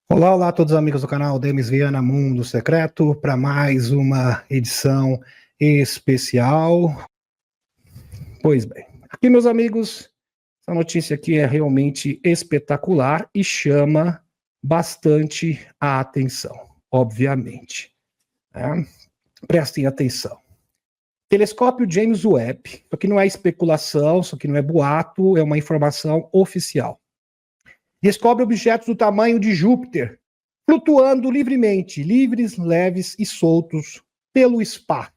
Olá, olá a todos os amigos do canal Demis Viana Mundo Secreto para mais uma edição especial. Pois bem, aqui meus amigos, essa notícia aqui é realmente espetacular e chama bastante a atenção, obviamente, né? Prestem atenção. Telescópio James Webb, isso aqui não é especulação, isso aqui não é boato, é uma informação oficial. Descobre objetos do tamanho de Júpiter, flutuando livremente, livres, leves e soltos pelo espaço.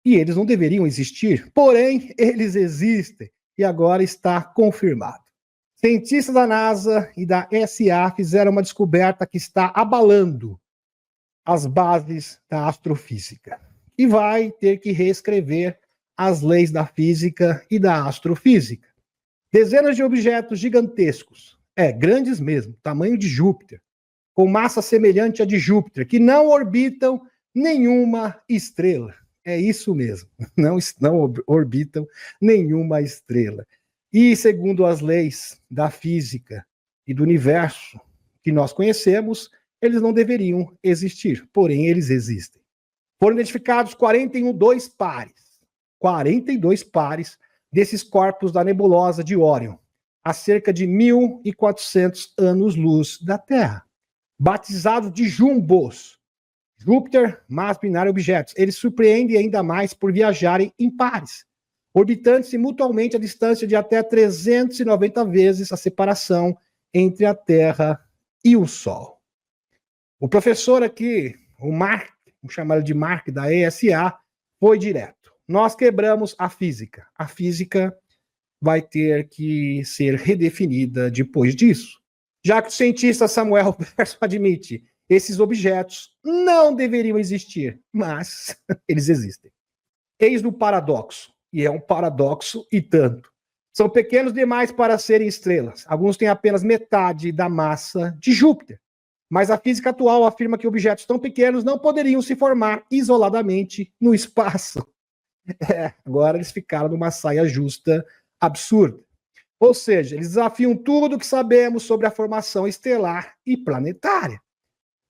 E eles não deveriam existir, porém, eles existem, e agora está confirmado. Cientistas da NASA e da ESA fizeram uma descoberta que está abalando as bases da astrofísica. E vai ter que reescrever as leis da física e da astrofísica. Dezenas de objetos gigantescos, grandes mesmo, tamanho de Júpiter, com massa semelhante à de Júpiter, que não orbitam nenhuma estrela. É isso mesmo, não orbitam nenhuma estrela. E segundo as leis da física e do universo que nós conhecemos, eles não deveriam existir, porém eles existem. Foram identificados 42 pares desses corpos da nebulosa de Órion, a cerca de 1.400 anos-luz da Terra, batizados de jumbos, Júpiter, Marte, binário, objetos. Eles surpreendem ainda mais por viajarem em pares, orbitando-se mutuamente a distância de até 390 vezes a separação entre a Terra e o Sol. O professor aqui, o Mark, vamos chamar ele de Mark, da ESA, foi direto. Nós quebramos a física. A física vai ter que ser redefinida depois disso. Já que o cientista Samuel Persson admite, esses objetos não deveriam existir, mas eles existem. Eis o paradoxo, e é um paradoxo e tanto. São pequenos demais para serem estrelas. Alguns têm apenas metade da massa de Júpiter. Mas a física atual afirma que objetos tão pequenos não poderiam se formar isoladamente no espaço. Agora eles ficaram numa saia justa absurda. Ou seja, eles desafiam tudo o que sabemos sobre a formação estelar e planetária.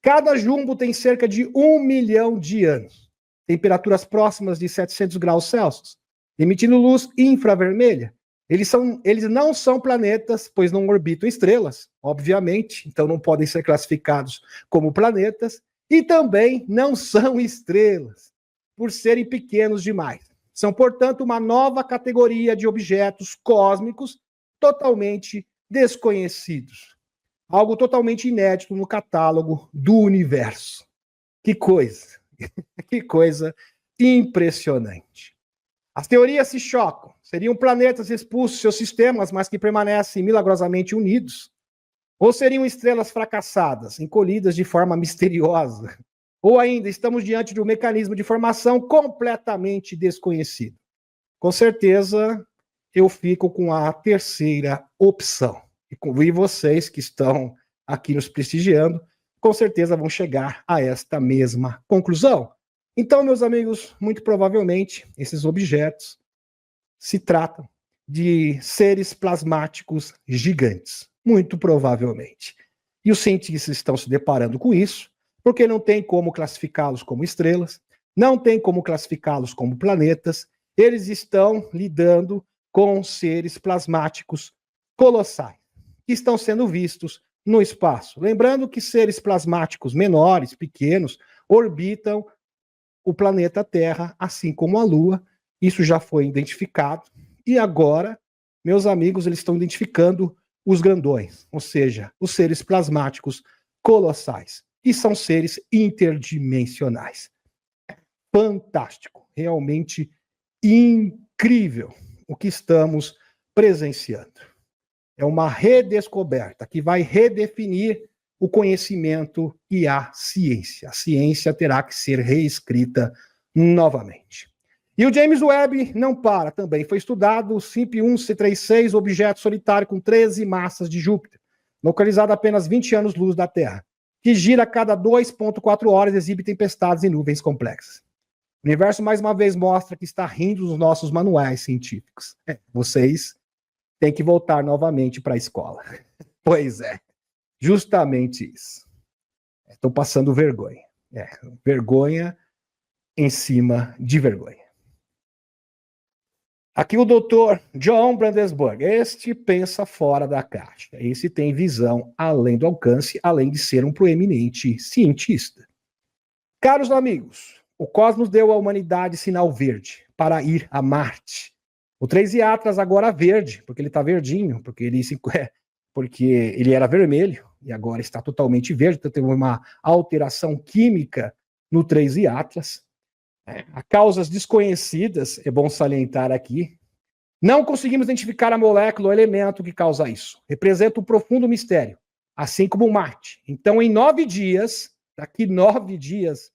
Cada jumbo tem cerca de 1 milhão de anos, temperaturas próximas de 700 graus Celsius, emitindo luz infravermelha. Eles não são planetas, pois não orbitam estrelas, obviamente, então não podem ser classificados como planetas, e também não são estrelas, por serem pequenos demais. São, portanto, uma nova categoria de objetos cósmicos totalmente desconhecidos. Algo totalmente inédito no catálogo do universo. Que coisa! Que coisa impressionante. As teorias se chocam. Seriam planetas expulsos de seus sistemas, mas que permanecem milagrosamente unidos? Ou seriam estrelas fracassadas, encolhidas de forma misteriosa? Ou ainda, estamos diante de um mecanismo de formação completamente desconhecido? Com certeza, eu fico com a terceira opção. E vocês que estão aqui nos prestigiando, com certeza vão chegar a esta mesma conclusão. Então, meus amigos, muito provavelmente, esses objetos se tratam de seres plasmáticos gigantes, muito provavelmente. E os cientistas estão se deparando com isso, porque não tem como classificá-los como estrelas, não tem como classificá-los como planetas, eles estão lidando com seres plasmáticos colossais, que estão sendo vistos no espaço. Lembrando que seres plasmáticos menores, pequenos, orbitam o planeta Terra, assim como a Lua. Isso já foi identificado. E agora, meus amigos, eles estão identificando os grandões, ou seja, os seres plasmáticos colossais, que são seres interdimensionais. Fantástico, realmente incrível o que estamos presenciando. É uma redescoberta que vai redefinir o conhecimento e a ciência. A ciência terá que ser reescrita novamente. E o James Webb não para também. Foi estudado o SIMP-1C36, objeto solitário com 13 massas de Júpiter, localizado a apenas 20 anos-luz da Terra, que gira a cada 2,4 horas e exibe tempestades e nuvens complexas. O universo, mais uma vez, mostra que está rindo dos nossos manuais científicos. Vocês têm que voltar novamente para a escola. Pois é, justamente isso. Estão passando vergonha. Vergonha em cima de vergonha. Aqui o doutor John Brandenburg. Este pensa fora da caixa. Esse tem visão além do alcance, além de ser um proeminente cientista. Caros amigos, o cosmos deu à humanidade sinal verde para ir a Marte. O 3 Atlas agora verde, porque ele está verdinho, porque ele era vermelho e agora está totalmente verde, então teve uma alteração química no 3 Atlas. A causas desconhecidas, é bom salientar aqui, não conseguimos identificar a molécula ou elemento que causa isso. Representa um profundo mistério, assim como Marte. Então, em 9 dias, daqui 9 dias,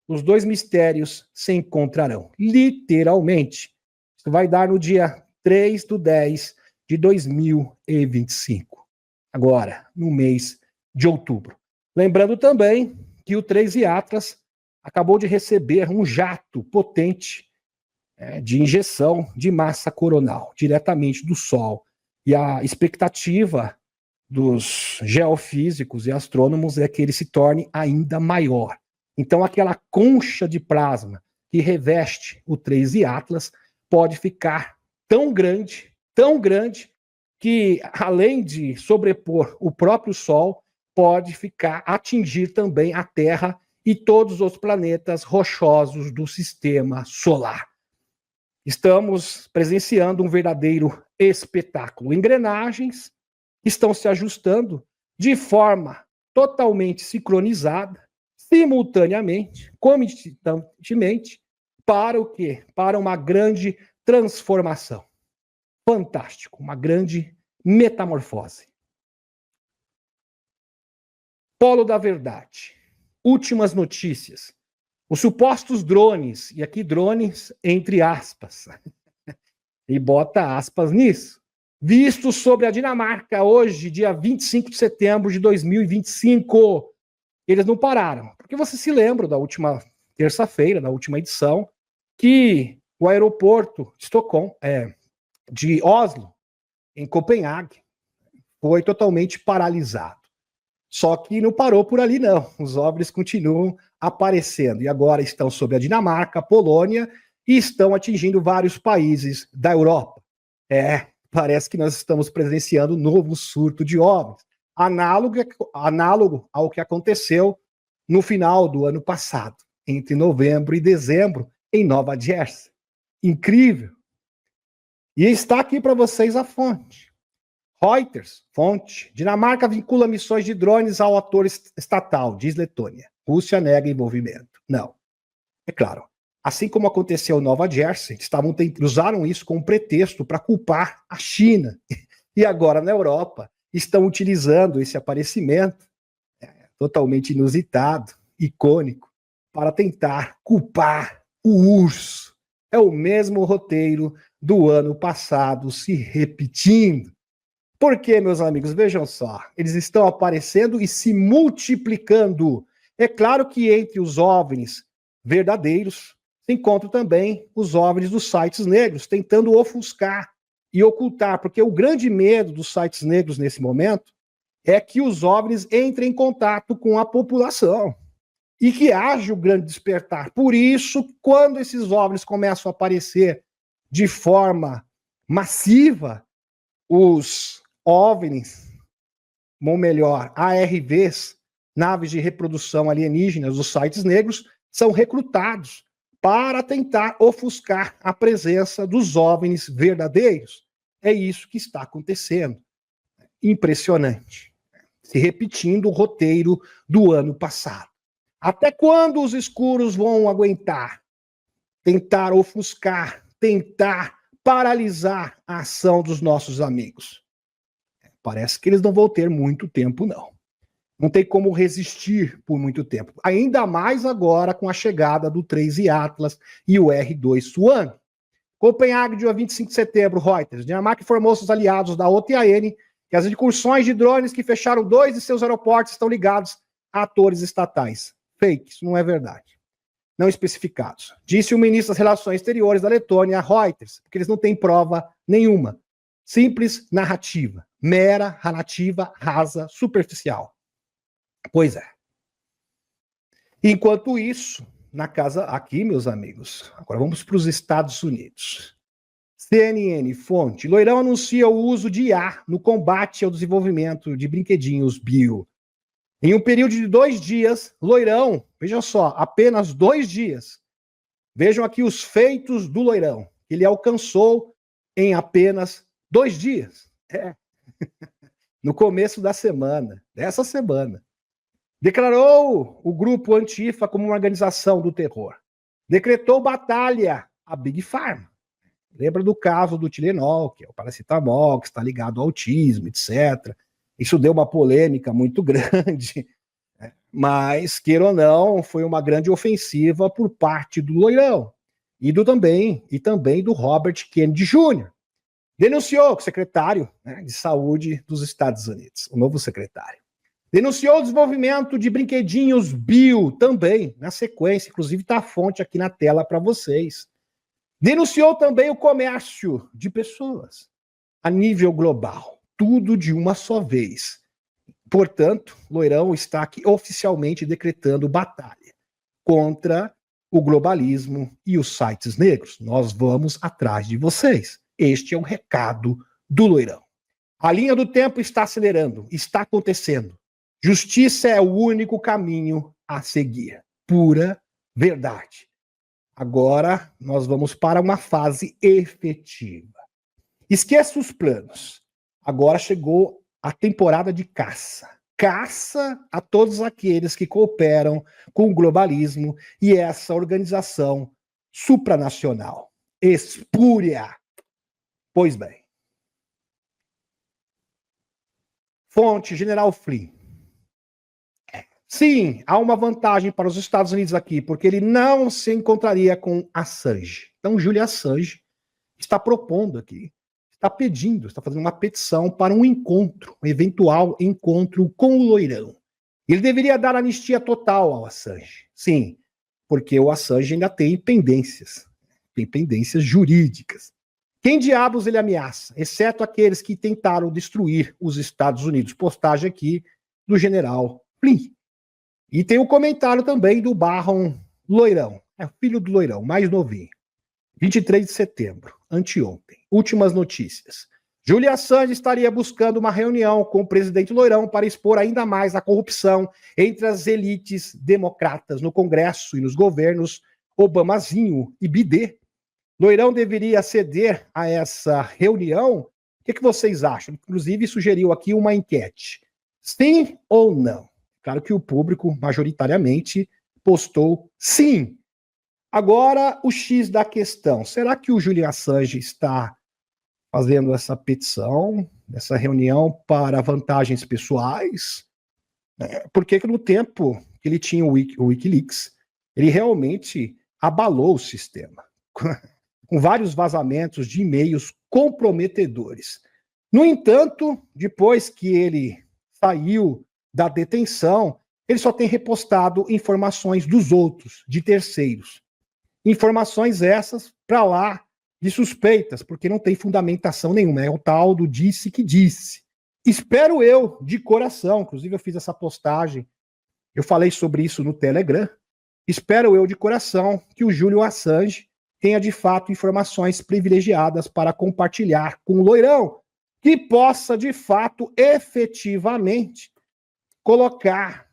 os 2 mistérios se encontrarão, literalmente. Isso vai dar no dia 3/10 de 2025. Agora, no mês de outubro. Lembrando também que o 3 Atlas acabou de receber um jato potente de injeção de massa coronal, diretamente do Sol. E a expectativa dos geofísicos e astrônomos é que ele se torne ainda maior. Então, aquela concha de plasma que reveste o 3 Atlas pode ficar tão grande, que além de sobrepor o próprio Sol, pode atingir também a Terra e todos os planetas rochosos do sistema solar. Estamos presenciando um verdadeiro espetáculo. Engrenagens estão se ajustando de forma totalmente sincronizada, simultaneamente, comitantemente, para o quê? Para uma grande transformação. Fantástico, uma grande metamorfose. Polo da verdade. Últimas notícias. Os supostos drones, e aqui drones entre aspas, e bota aspas nisso, vistos sobre a Dinamarca hoje, dia 25 de setembro de 2025. Eles não pararam, porque você se lembra da última terça-feira, da última edição, que o aeroporto de Oslo, em Copenhague, foi totalmente paralisado. Só que não parou por ali, não. Os OVNIs continuam aparecendo. E agora estão sobre a Dinamarca, a Polônia, e estão atingindo vários países da Europa. Parece que nós estamos presenciando um novo surto de OVNIs. Análogo ao que aconteceu no final do ano passado, entre novembro e dezembro, em Nova Jersey. Incrível. E está aqui para vocês a fonte. Reuters, fonte. Dinamarca vincula missões de drones ao ator estatal, diz Letônia. Rússia nega envolvimento. Não. É claro. Assim como aconteceu em Nova Jersey, usaram isso como pretexto para culpar a China. E agora na Europa estão utilizando esse aparecimento totalmente inusitado, icônico, para tentar culpar o urso. É o mesmo roteiro do ano passado se repetindo. Por quê, meus amigos? Vejam só, eles estão aparecendo e se multiplicando. É claro que entre os OVNIs verdadeiros se encontram também os OVNIs dos sites negros, tentando ofuscar e ocultar, porque o grande medo dos sites negros nesse momento é que os OVNIs entrem em contato com a população e que haja o grande despertar. Por isso, quando esses OVNIs começam a aparecer de forma massiva, os OVNIs, ou melhor, ARVs, naves de reprodução alienígenas dos sites negros, são recrutados para tentar ofuscar a presença dos OVNIs verdadeiros. É isso que está acontecendo. Impressionante. Se repetindo o roteiro do ano passado. Até quando os escuros vão aguentar? Tentar ofuscar, tentar paralisar a ação dos nossos amigos. Parece que eles não vão ter muito tempo, não. Não tem como resistir por muito tempo. Ainda mais agora com a chegada do 3 Atlas e o R2 Swan. Copenhague, dia 25 de setembro, Reuters. Dinamarca informou seus aliados da OTAN que as incursões de drones que fecharam 2 de seus aeroportos estão ligados a atores estatais. Fake, isso não é verdade. Não especificados. Disse o ministro das Relações Exteriores da Letônia, Reuters, porque eles não têm prova nenhuma. Simples narrativa. Mera narrativa rasa, superficial. Pois é. Enquanto isso, na casa aqui, meus amigos, agora vamos para os Estados Unidos. CNN, fonte, Loirão anuncia o uso de IA no combate ao desenvolvimento de brinquedinhos bio. Em um período de 2 dias, Loirão, veja só, apenas 2 dias. Vejam aqui os feitos do Loirão, que ele alcançou em apenas 2 dias. No começo da semana, dessa semana. Declarou o grupo Antifa como uma organização do terror. Decretou batalha a Big Pharma. Lembra do caso do Tilenol, que é o paracetamol, que está ligado ao autismo, etc. Isso deu uma polêmica muito grande, né? Mas, queira ou não, foi uma grande ofensiva por parte do Loirão e também do Robert Kennedy Jr. Denunciou que o secretário, né, de saúde dos Estados Unidos, o novo secretário, denunciou o desenvolvimento de brinquedinhos bio também, na sequência, inclusive está a fonte aqui na tela para vocês. Denunciou também o comércio de pessoas a nível global, tudo de uma só vez. Portanto, Loirão está aqui oficialmente decretando batalha contra o globalismo e os sites negros. Nós vamos atrás de vocês. Este é o recado do Loirão. A linha do tempo está acelerando, está acontecendo. Justiça é o único caminho a seguir. Pura verdade. Agora nós vamos para uma fase efetiva. Esqueça os planos. Agora chegou a temporada de caça. Caça a todos aqueles que cooperam com o globalismo e essa organização supranacional. Espúria. Pois bem. Fonte, General Flynn. Sim, há uma vantagem para os Estados Unidos aqui, porque ele não se encontraria com Assange. Então, Julian Assange está propondo aqui, está pedindo, está fazendo uma petição para um encontro, um eventual encontro com o Loirão. Ele deveria dar anistia total ao Assange. Sim, porque o Assange ainda tem pendências jurídicas. Quem diabos ele ameaça? Exceto aqueles que tentaram destruir os Estados Unidos. Postagem aqui do General Flynn. E tem um comentário também do Barron Loirão, é filho do Loirão, mais novinho. 23 de setembro, anteontem. Últimas notícias. Julian Assange estaria buscando uma reunião com o presidente Loirão para expor ainda mais a corrupção entre as elites democratas no Congresso e nos governos Obamazinho e Bidê. Loirão deveria ceder a essa reunião? O que vocês acham? Inclusive, sugeriu aqui uma enquete. Sim ou não? Claro que o público, majoritariamente, postou sim. Agora, o X da questão. Será que o Julian Assange está fazendo essa petição, essa reunião para vantagens pessoais? Porque no tempo que ele tinha o Wikileaks, ele realmente abalou o sistema, com vários vazamentos de e-mails comprometedores. No entanto, depois que ele saiu da detenção, ele só tem repostado informações dos outros, de terceiros. Informações essas para lá de suspeitas, porque não tem fundamentação nenhuma. É o tal do disse que disse. Espero eu, de coração, inclusive eu fiz essa postagem, eu falei sobre isso no Telegram, espero eu de coração que o Julian Assange tenha de fato informações privilegiadas para compartilhar com o Loirão, que possa de fato, efetivamente, colocar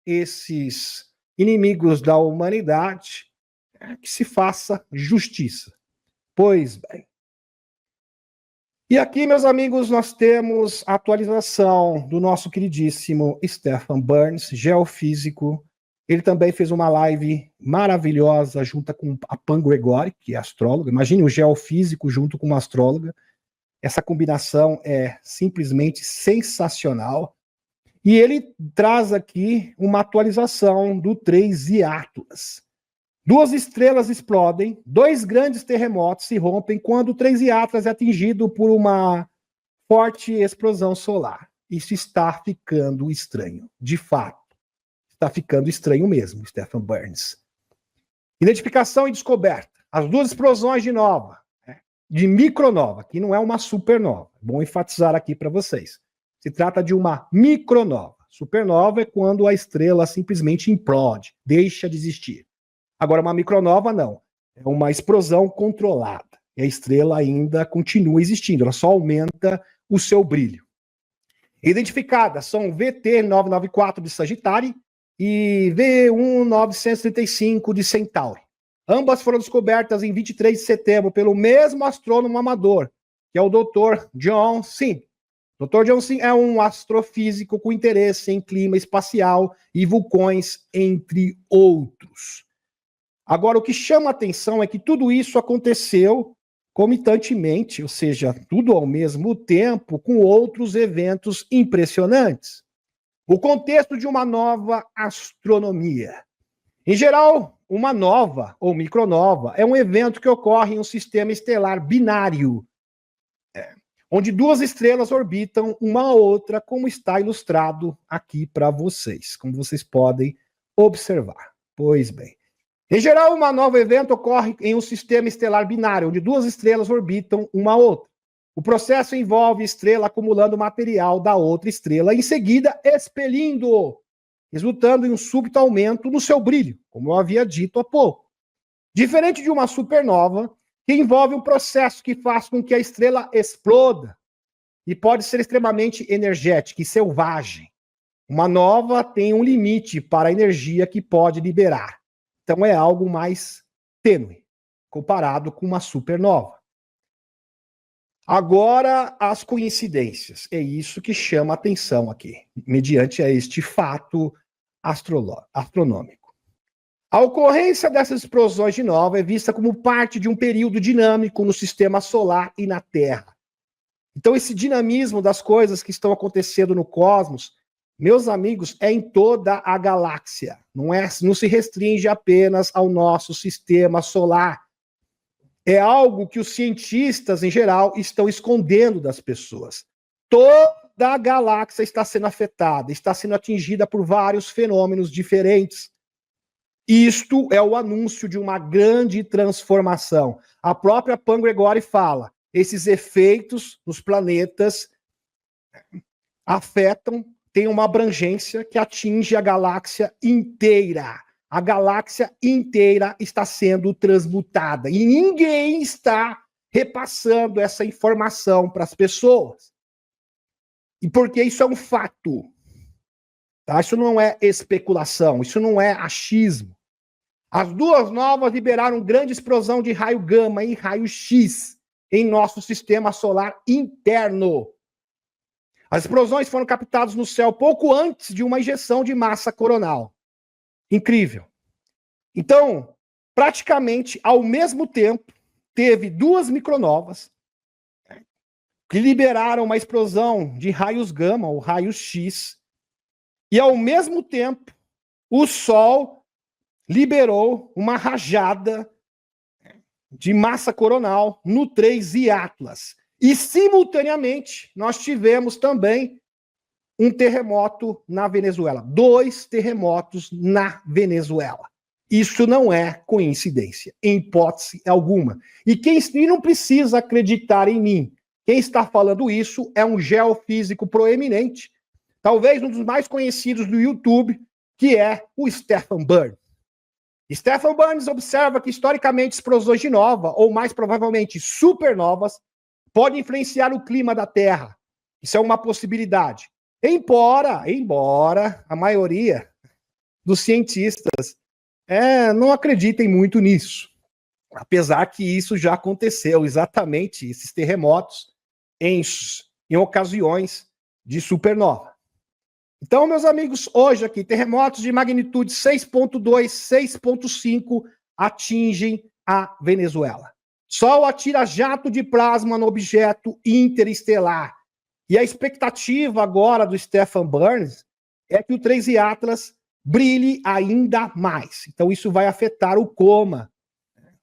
esses inimigos da humanidade, que se faça justiça. Pois bem. E aqui, meus amigos, nós temos a atualização do nosso queridíssimo Stephen Burns, geofísico. Ele também fez uma live maravilhosa junto com a Pam Gregory, que é astróloga. Imagine o geofísico junto com uma astróloga. Essa combinação é simplesmente sensacional. E ele traz aqui uma atualização do 3 Atlas. 2 estrelas explodem, 2 grandes terremotos se rompem quando o 3 Atlas é atingido por uma forte explosão solar. Isso está ficando estranho, de fato. Está ficando estranho mesmo, Stephen Burns. Identificação e descoberta. As 2 explosões de nova, de micronova, que não é uma supernova. Bom enfatizar aqui para vocês. Se trata de uma micronova. Supernova é quando a estrela simplesmente implode, deixa de existir. Agora, uma micronova não. É uma explosão controlada. E a estrela ainda continua existindo, ela só aumenta o seu brilho. Identificadas são VT994 de Sagitário e V1935 de Centauri. Ambas foram descobertas em 23 de setembro pelo mesmo astrônomo amador, que é o Dr. John Sim. Dr. John Sim é um astrofísico com interesse em clima espacial e vulcões, entre outros. Agora, o que chama a atenção é que tudo isso aconteceu comitantemente, ou seja, tudo ao mesmo tempo, com outros eventos impressionantes. O contexto de uma nova astronomia. Em geral, uma nova ou micronova é um evento que ocorre em um sistema estelar binário, onde duas estrelas orbitam uma a outra, como está ilustrado aqui para vocês, como vocês podem observar. Pois bem. Em geral, uma nova evento ocorre em um sistema estelar binário, onde duas estrelas orbitam uma a outra. O processo envolve a estrela acumulando material da outra estrela, em seguida expelindo-o, resultando em um súbito aumento no seu brilho, como eu havia dito há pouco. Diferente de uma supernova, que envolve um processo que faz com que a estrela exploda e pode ser extremamente energética e selvagem. Uma nova tem um limite para a energia que pode liberar. Então é algo mais tênue, comparado com uma supernova. Agora, as coincidências. É isso que chama a atenção aqui, mediante a este fato astronômico. A ocorrência dessas explosões de nova é vista como parte de um período dinâmico no sistema solar e na Terra. Então, esse dinamismo das coisas que estão acontecendo no cosmos, meus amigos, é em toda a galáxia. Não se restringe apenas ao nosso sistema solar. É algo que os cientistas, em geral, estão escondendo das pessoas. Toda a galáxia está sendo afetada, está sendo atingida por vários fenômenos diferentes. Isto é o anúncio de uma grande transformação. A própria Pam Gregory fala, esses efeitos nos planetas afetam, têm uma abrangência que atinge a galáxia inteira. A galáxia inteira está sendo transmutada e ninguém está repassando essa informação para as pessoas. E porque isso é um fato. Tá? Isso não é especulação, isso não é achismo. As duas novas liberaram grande explosão de raio gama e raio X em nosso sistema solar interno. As explosões foram captadas no céu pouco antes de uma injeção de massa coronal. Incrível. Então, praticamente ao mesmo tempo, teve duas micronovas que liberaram uma explosão de raios gama, ou raios X, e ao mesmo tempo, o Sol liberou uma rajada de massa coronal no 3I Atlas. E, simultaneamente, nós tivemos também um terremoto na Venezuela. 2 terremotos na Venezuela. Isso não é coincidência, em hipótese alguma. E quem não precisa acreditar em mim. Quem está falando isso é um geofísico proeminente, talvez um dos mais conhecidos do YouTube, que é o Stephen Burns. Stephen Burns observa que, historicamente, explosões de nova, ou mais provavelmente supernovas, podem influenciar o clima da Terra. Isso é uma possibilidade. Embora a maioria dos cientistas não acreditem muito nisso. Apesar que isso já aconteceu, exatamente, esses terremotos em ocasiões de supernova. Então, meus amigos, hoje aqui, terremotos de magnitude 6.2, 6.5 atingem a Venezuela. Sol atira jato de plasma no objeto interestelar. E a expectativa agora do Stephen Burns é que o 3I Atlas brilhe ainda mais. Então, isso vai afetar o coma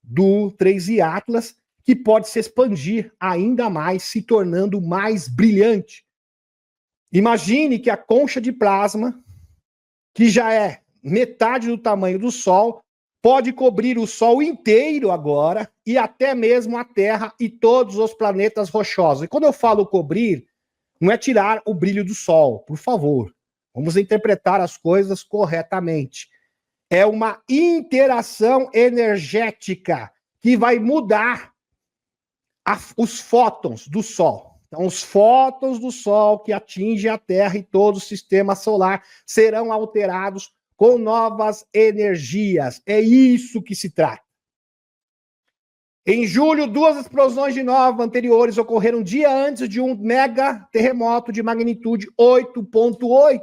do 3I Atlas, que pode se expandir ainda mais, se tornando mais brilhante. Imagine que a concha de plasma, que já é metade do tamanho do Sol, pode cobrir o Sol inteiro agora, e até mesmo a Terra e todos os planetas rochosos. E quando eu falo cobrir, não é tirar o brilho do Sol, por favor. Vamos interpretar as coisas corretamente. É uma interação energética que vai mudar os fótons do Sol. Então, os fótons do Sol que atingem a Terra e todo o sistema solar serão alterados com novas energias. É isso que se trata. Em julho, 2 explosões de nova anteriores ocorreram um dia antes de um mega terremoto de magnitude 8.8.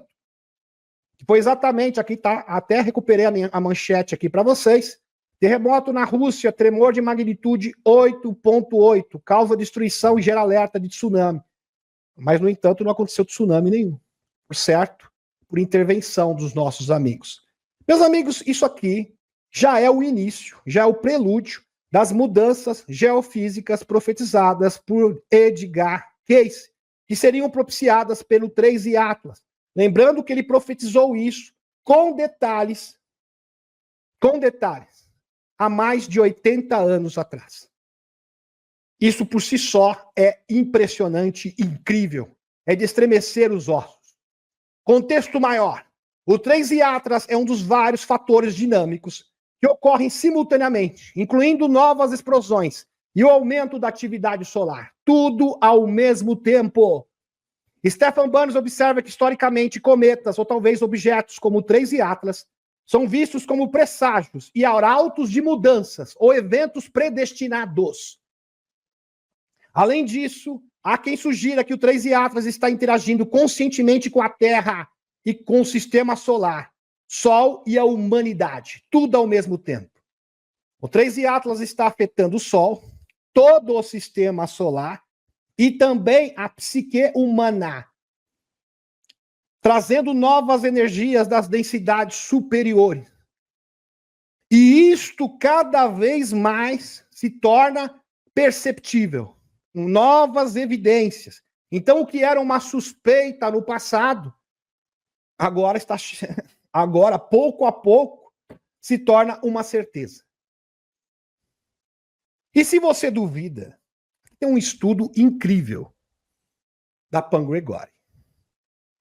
Foi exatamente, aqui tá, até recuperei a manchete aqui para vocês. Terremoto na Rússia, tremor de magnitude 8.8, causa destruição e gera alerta de tsunami. Mas, no entanto, não aconteceu tsunami nenhum, por certo? Por intervenção dos nossos amigos. Meus amigos, isso aqui já é o início, já é o prelúdio das mudanças geofísicas profetizadas por Edgar Cayce, que seriam propiciadas pelo 3I Atlas. Lembrando que ele profetizou isso com detalhes, há mais de 80 anos atrás. Isso por si só é impressionante, incrível, é de estremecer os ossos. Contexto maior. O 3I Atlas é um dos vários fatores dinâmicos que ocorrem simultaneamente, incluindo novas explosões e o aumento da atividade solar. Tudo ao mesmo tempo. Stefan Burns observa que, historicamente, cometas, ou talvez objetos como o 3I Atlas, são vistos como presságios e arautos de mudanças ou eventos predestinados. Além disso, há quem sugira que o 3I Atlas está interagindo conscientemente com a Terra e com o sistema solar, Sol e a humanidade, tudo ao mesmo tempo. O 3I Atlas está afetando o Sol, todo o sistema solar e também a psique humana, trazendo novas energias das densidades superiores. E isto cada vez mais se torna perceptível, com novas evidências. Então, o que era uma suspeita no passado, agora, pouco a pouco, se torna uma certeza. E se você duvida, tem um estudo incrível da Pam Gregori.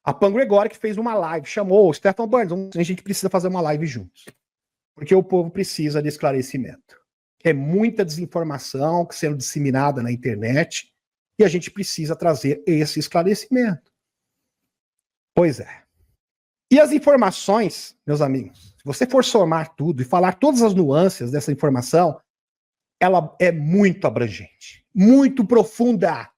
A Pam Gregori que fez uma live, chamou o Stefan Burns, a gente precisa fazer uma live juntos. Porque o povo precisa de esclarecimento. É muita desinformação sendo disseminada na internet e a gente precisa trazer esse esclarecimento. Pois é. E as informações, meus amigos, se você for somar tudo e falar todas as nuances dessa informação, ela é muito abrangente, muito profunda.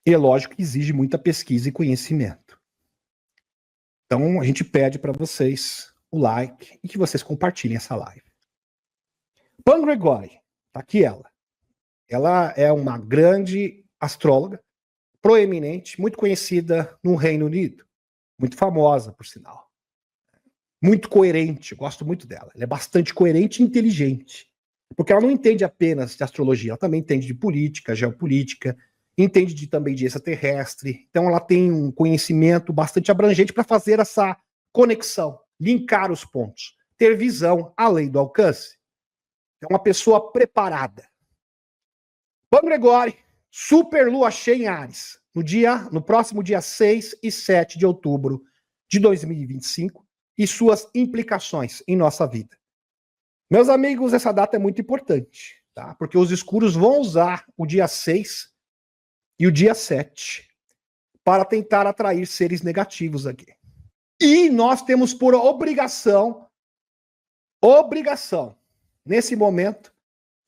E é lógico que exige muita pesquisa e conhecimento. Então, a gente pede para vocês o like e que vocês compartilhem essa live. Pam Gregori, tá aqui ela. Ela é uma grande astróloga, proeminente, muito conhecida no Reino Unido. Muito famosa, por sinal. Muito coerente, eu gosto muito dela. Ela é bastante coerente e inteligente. Porque ela não entende apenas de astrologia, ela também entende de política, geopolítica, entende também de extraterrestre. Então ela tem um conhecimento bastante abrangente para fazer essa conexão, linkar os pontos, ter visão além do alcance. É uma pessoa preparada. Pam Gregori, super lua cheia em Áries, no próximo dia 6 e 7 de outubro de 2025 e suas implicações em nossa vida. Meus amigos, essa data é muito importante, tá? Porque os escuros vão usar o dia 6 e o dia 7 para tentar atrair seres negativos aqui. E nós temos por obrigação, nesse momento,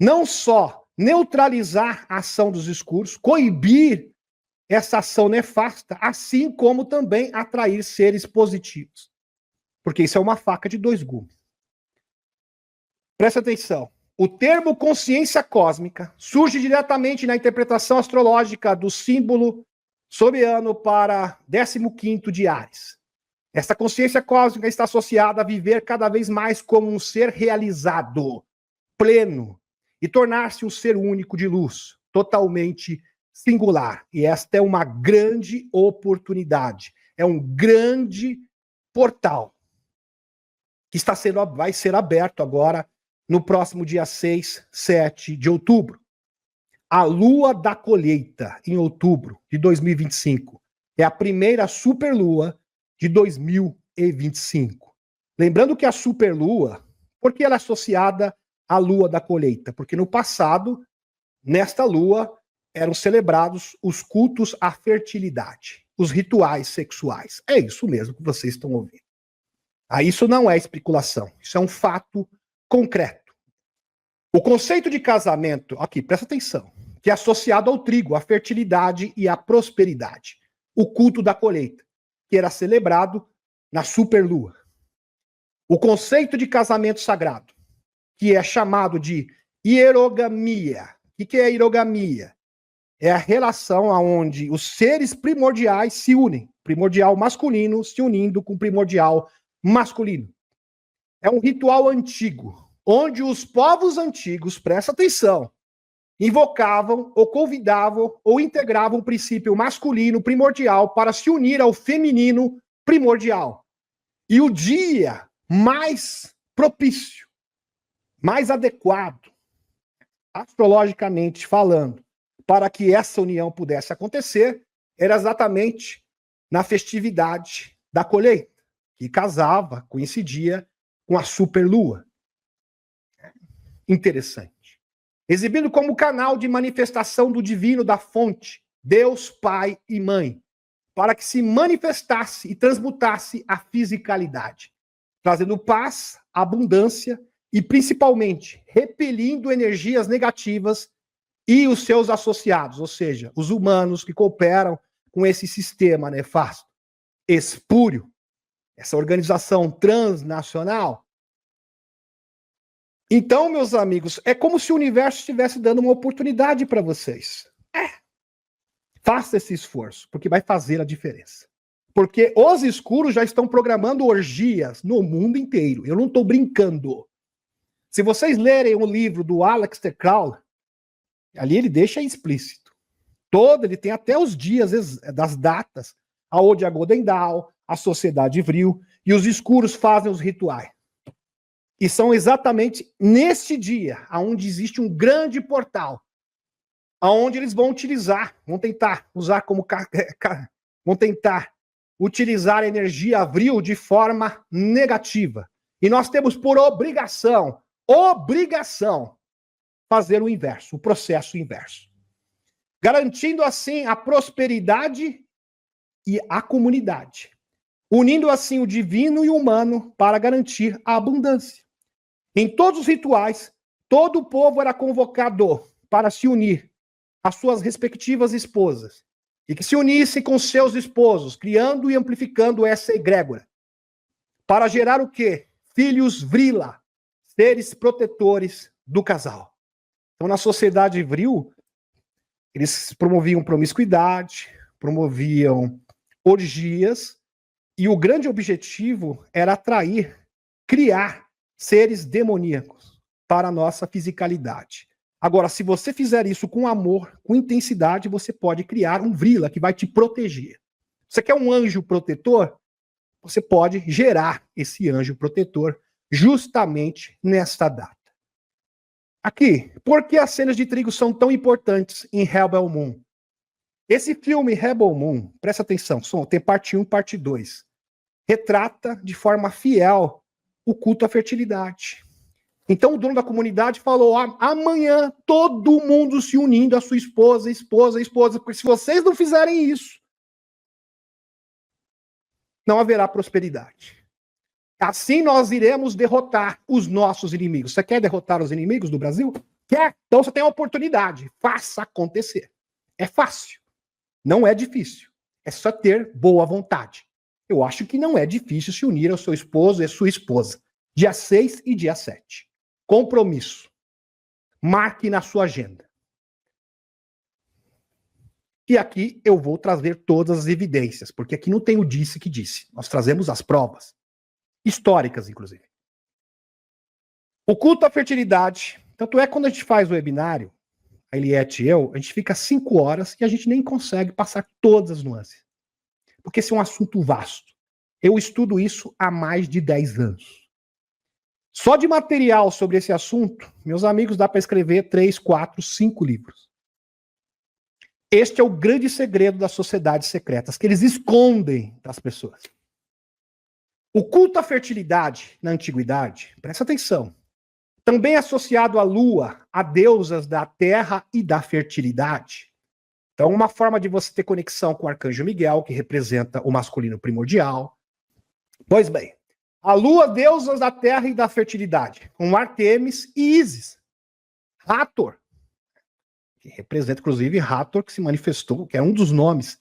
não só neutralizar a ação dos escuros, coibir essa ação nefasta, assim como também atrair seres positivos. Porque isso é uma faca de dois gumes. Presta atenção. O termo consciência cósmica surge diretamente na interpretação astrológica do símbolo sobiano para 15º de Áries. Essa consciência cósmica está associada a viver cada vez mais como um ser realizado, pleno, e tornar-se um ser único de luz, totalmente singular. E esta é uma grande oportunidade, é um grande portal que vai ser aberto agora no próximo dia 6, 7 de outubro. a lua da colheita, em outubro de 2025. É a primeira superlua de 2025. Lembrando que a superlua, por que ela é associada à lua da colheita? Porque no passado, nesta lua, eram celebrados os cultos à fertilidade, os rituais sexuais. É isso mesmo que vocês estão ouvindo. Isso não é especulação, isso é um fato concreto. O conceito de casamento, aqui, presta atenção, que é associado ao trigo, à fertilidade e à prosperidade. O culto da colheita, que era celebrado na superlua. O conceito de casamento sagrado, que é chamado de hierogamia. O que é a hierogamia? É a relação onde os seres primordiais se unem. Primordial masculino se unindo com primordial masculino. É um ritual antigo, onde os povos antigos, presta atenção, invocavam ou convidavam ou integravam o princípio masculino primordial para se unir ao feminino primordial. E o dia mais propício, mais adequado, astrologicamente falando, para que essa união pudesse acontecer, era exatamente na festividade da colheita, que casava, coincidia com a superlua. Interessante. Exibindo como canal de manifestação do divino da fonte, Deus, Pai e Mãe, para que se manifestasse e transmutasse a fisicalidade, trazendo paz, abundância e, principalmente, repelindo energias negativas e os seus associados, ou seja, os humanos que cooperam com esse sistema nefasto, espúrio, essa organização transnacional. Então, meus amigos, é como se o universo estivesse dando uma oportunidade para vocês. Faça esse esforço, porque vai fazer a diferença. Porque os escuros já estão programando orgias no mundo inteiro. Eu não estou brincando. Se vocês lerem o livro do Aleister Crowley, ali ele deixa explícito. Ele tem até os dias das datas, a Ode a Golden Dawn, a Sociedade Vril, e os escuros fazem os rituais. E são exatamente neste dia, onde existe um grande portal, onde eles vão tentar utilizar a energia Vril de forma negativa. E nós temos por obrigação, fazer o inverso, o processo inverso. Garantindo assim a prosperidade e a comunidade. Unindo assim o divino e o humano para garantir a abundância. Em todos os rituais, todo o povo era convocado para se unir às suas respectivas esposas e que se unissem com seus esposos, criando e amplificando essa egrégora, para gerar o quê? Filhos vrila, seres protetores do casal. Então, na sociedade vril, eles promoviam promiscuidade, promoviam orgias, e o grande objetivo era criar seres demoníacos para a nossa fisicalidade. Agora, se você fizer isso com amor, com intensidade, você pode criar um vrila que vai te proteger. Você quer um anjo protetor? Você pode gerar esse anjo protetor justamente nesta data. Aqui, por que as cenas de trigo são tão importantes em Rebel Moon? Esse filme, Rebel Moon, presta atenção, tem parte 1 e parte 2. Retrata de forma fiel o culto à fertilidade. Então o dono da comunidade falou, amanhã todo mundo se unindo, a sua esposa, porque se vocês não fizerem isso, não haverá prosperidade. Assim nós iremos derrotar os nossos inimigos. Você quer derrotar os inimigos do Brasil? Quer? Então você tem a oportunidade. Faça acontecer. É fácil. Não é difícil. É só ter boa vontade. Eu acho que não é difícil se unir ao seu esposo e à sua esposa. Dia 6 e dia 7. Compromisso. Marque na sua agenda. E aqui eu vou trazer todas as evidências, porque aqui não tem o disse que disse. Nós trazemos as provas. Históricas, inclusive. O culto à fertilidade. Tanto é quando a gente faz o webinário, a Eliette e eu, a gente fica 5 horas e a gente nem consegue passar todas as nuances. Porque esse é um assunto vasto. Eu estudo isso há mais de 10 anos. Só de material sobre esse assunto, meus amigos, dá para escrever 3, 4, 5 livros. Este é o grande segredo das sociedades secretas, que eles escondem das pessoas. O culto à fertilidade na antiguidade, presta atenção, também associado à lua, a deusas da terra e da fertilidade. Então, uma forma de você ter conexão com o arcanjo Miguel, que representa o masculino primordial. Pois bem, a lua, deusas da terra e da fertilidade, com Artemis e Ísis. Hathor, que representa, inclusive, Hathor, que se manifestou, que é um dos nomes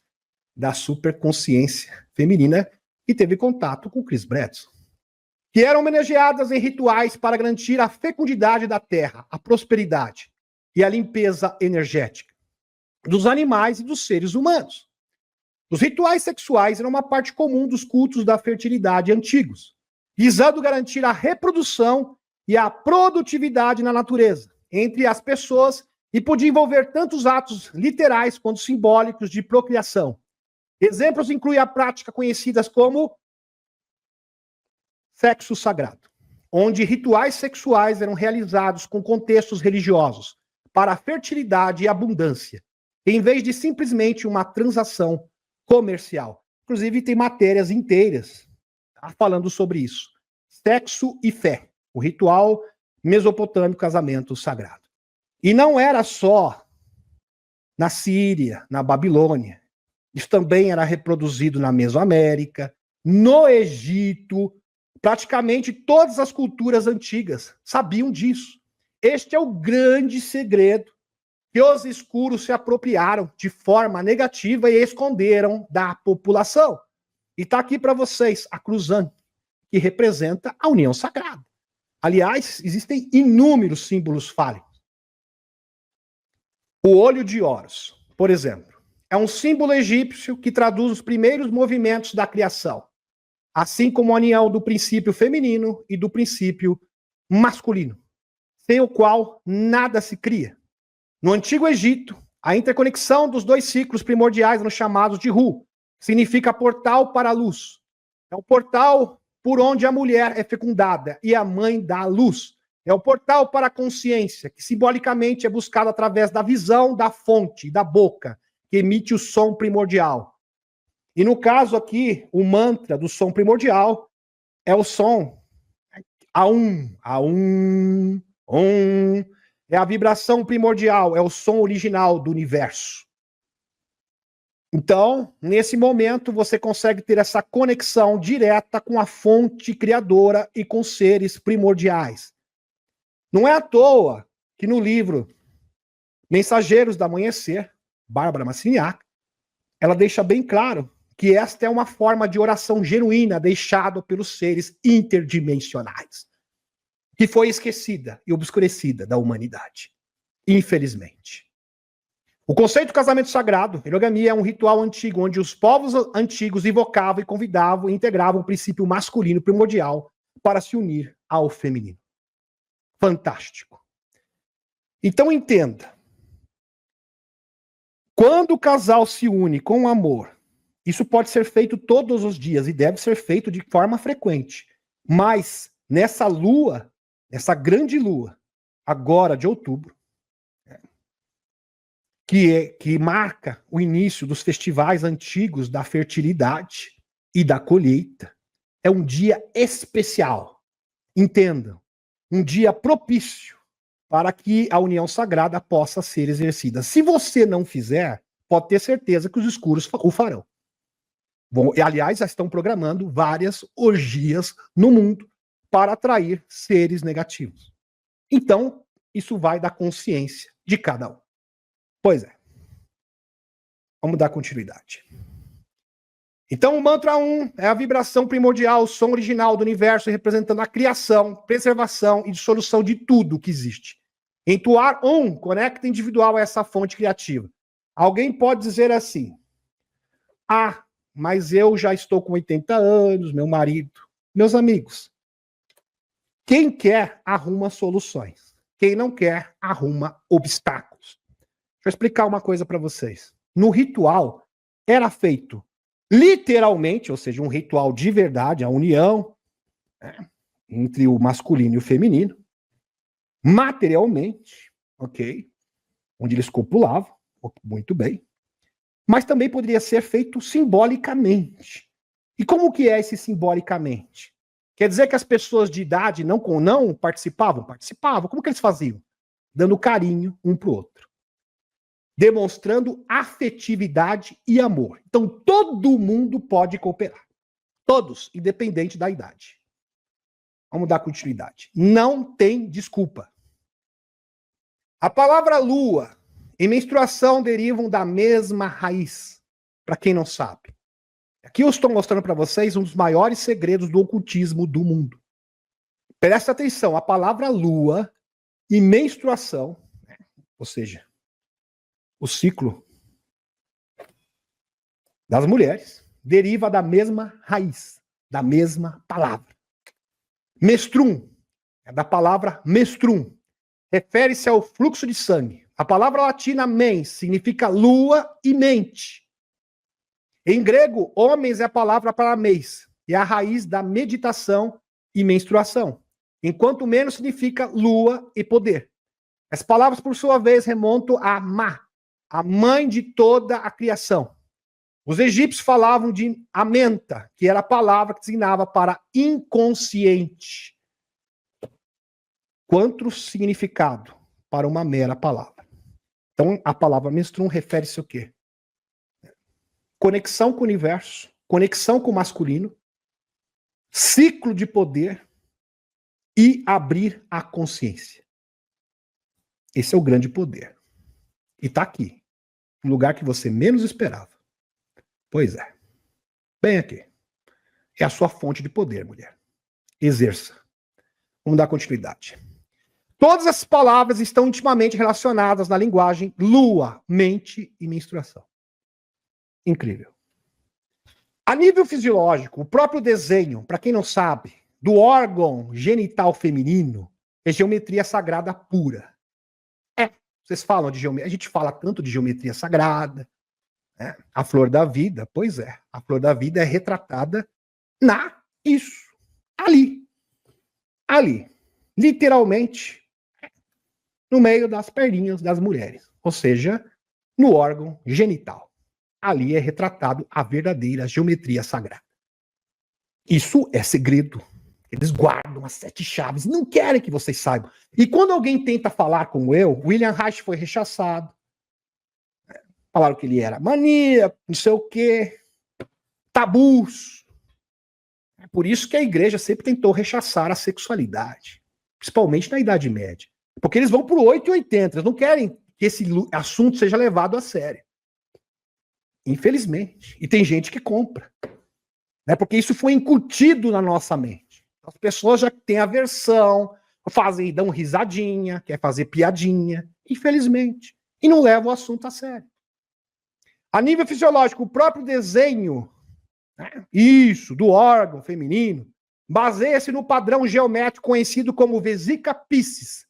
da superconsciência feminina, que teve contato com Chris Bredson. Que eram homenageadas em rituais para garantir a fecundidade da terra, a prosperidade e a limpeza energética dos animais e dos seres humanos. Os rituais sexuais eram uma parte comum dos cultos da fertilidade antigos, visando garantir a reprodução e a produtividade na natureza, entre as pessoas, e podia envolver tantos atos literais quanto simbólicos de procriação. Exemplos incluem a prática conhecida como sexo sagrado, onde rituais sexuais eram realizados com contextos religiosos para a fertilidade e abundância, em vez de simplesmente uma transação comercial. Inclusive, tem matérias inteiras falando sobre isso. Sexo e fé, o ritual mesopotâmico casamento sagrado. E não era só na Síria, na Babilônia. Isso também era reproduzido na Mesoamérica, no Egito. Praticamente todas as culturas antigas sabiam disso. Este é o grande segredo que os escuros se apropriaram de forma negativa e esconderam da população. E está aqui para vocês a cruzan, que representa a união sagrada. Aliás, existem inúmeros símbolos fálicos. O olho de Horus, por exemplo, é um símbolo egípcio que traduz os primeiros movimentos da criação, assim como a união do princípio feminino e do princípio masculino, sem o qual nada se cria. No Antigo Egito, a interconexão dos dois ciclos primordiais eram chamados de Ru, que significa portal para a luz. É o portal por onde a mulher é fecundada e a mãe dá a luz. É o portal para a consciência, que simbolicamente é buscado através da visão da fonte, da boca, que emite o som primordial. E no caso aqui, o mantra do som primordial é o som Aum, Aum, Om. É a vibração primordial, é o som original do universo. Então, nesse momento, você consegue ter essa conexão direta com a fonte criadora e com seres primordiais. Não é à toa que no livro Mensageiros do Amanhecer, Bárbara Massignac, ela deixa bem claro que esta é uma forma de oração genuína deixada pelos seres interdimensionais, que foi esquecida e obscurecida da humanidade, infelizmente. O conceito do casamento sagrado, endogamia, é um ritual antigo, onde os povos antigos invocavam e convidavam e integravam o princípio masculino primordial para se unir ao feminino. Fantástico. Então entenda, quando o casal se une com amor, isso pode ser feito todos os dias e deve ser feito de forma frequente, mas nessa lua, essa grande lua, agora de outubro, que marca o início dos festivais antigos da fertilidade e da colheita, é um dia especial. Entendam, um dia propício para que a união sagrada possa ser exercida. Se você não fizer, pode ter certeza que os escuros o farão. Bom, e, aliás, já estão programando várias orgias no mundo para atrair seres negativos. Então, isso vai da consciência de cada um. Pois é. Vamos dar continuidade. Então, o mantra 1 é a vibração primordial, o som original do universo, representando a criação, preservação e dissolução de tudo que existe. Entoar conecta individual a essa fonte criativa. Alguém pode dizer assim: ah, mas eu já estou com 80 anos, meu marido. Meus amigos, quem quer, arruma soluções. Quem não quer, arruma obstáculos. Deixa eu explicar uma coisa para vocês. No ritual, era feito literalmente, ou seja, um ritual de verdade, a união, né, entre o masculino e o feminino, materialmente, ok? Onde eles copulavam, muito bem. mas também poderia ser feito simbolicamente. E como que é esse simbolicamente? Quer dizer que as pessoas de idade não participavam? Participavam. Como que eles faziam? Dando carinho um para o outro. Demonstrando afetividade e amor. Então, todo mundo pode cooperar. Todos, independente da idade. Vamos dar continuidade. Não tem desculpa. A palavra lua e menstruação derivam da mesma raiz, para quem não sabe. Aqui eu estou mostrando para vocês um dos maiores segredos do ocultismo do mundo. Presta atenção, a palavra lua e menstruação, ou seja, o ciclo das mulheres, deriva da mesma raiz, da mesma palavra. Menstrum, é da palavra menstrum, refere-se ao fluxo de sangue. A palavra latina mens significa lua e mente. Em grego, homens é a palavra para mês, e é a raiz da meditação e menstruação, enquanto menos significa lua e poder. As palavras, por sua vez, remontam a Ma, a mãe de toda a criação. Os egípcios falavam de Amenta, que era a palavra que designava para inconsciente. Quanto significado para uma mera palavra. Então, a palavra menstrum refere-se ao quê? Conexão com o universo, conexão com o masculino, ciclo de poder e abrir a consciência. Esse é o grande poder. E está aqui, no lugar que você menos esperava. Pois é. Bem aqui. É a sua fonte de poder, mulher. Exerça. Vamos dar continuidade. Todas essas palavras estão intimamente relacionadas na linguagem lua, mente e menstruação. Incrível. A nível fisiológico, o próprio desenho, para quem não sabe, do órgão genital feminino é geometria sagrada pura. Vocês falam de geometria, a gente fala tanto de geometria sagrada, né? A flor da vida, pois é, a flor da vida é retratada ali, literalmente, no meio das perninhas das mulheres, ou seja, no órgão genital. Ali é retratado a verdadeira geometria sagrada. Isso é segredo. Eles guardam as 7 chaves, não querem que vocês saibam. E quando alguém tenta falar como eu, William Reich foi rechaçado. Falaram que ele era maníaco, não sei o quê, tabus. É por isso que a igreja sempre tentou rechaçar a sexualidade, principalmente na Idade Média. Porque eles vão pro 880, eles não querem que esse assunto seja levado a sério. Infelizmente. E tem gente que compra. Né? Porque isso foi incutido na nossa mente. As pessoas já têm aversão, dão risadinha, quer fazer piadinha, infelizmente. E não levam o assunto a sério. A nível fisiológico, o próprio desenho, né, do órgão feminino, baseia-se no padrão geométrico conhecido como vesica piscis,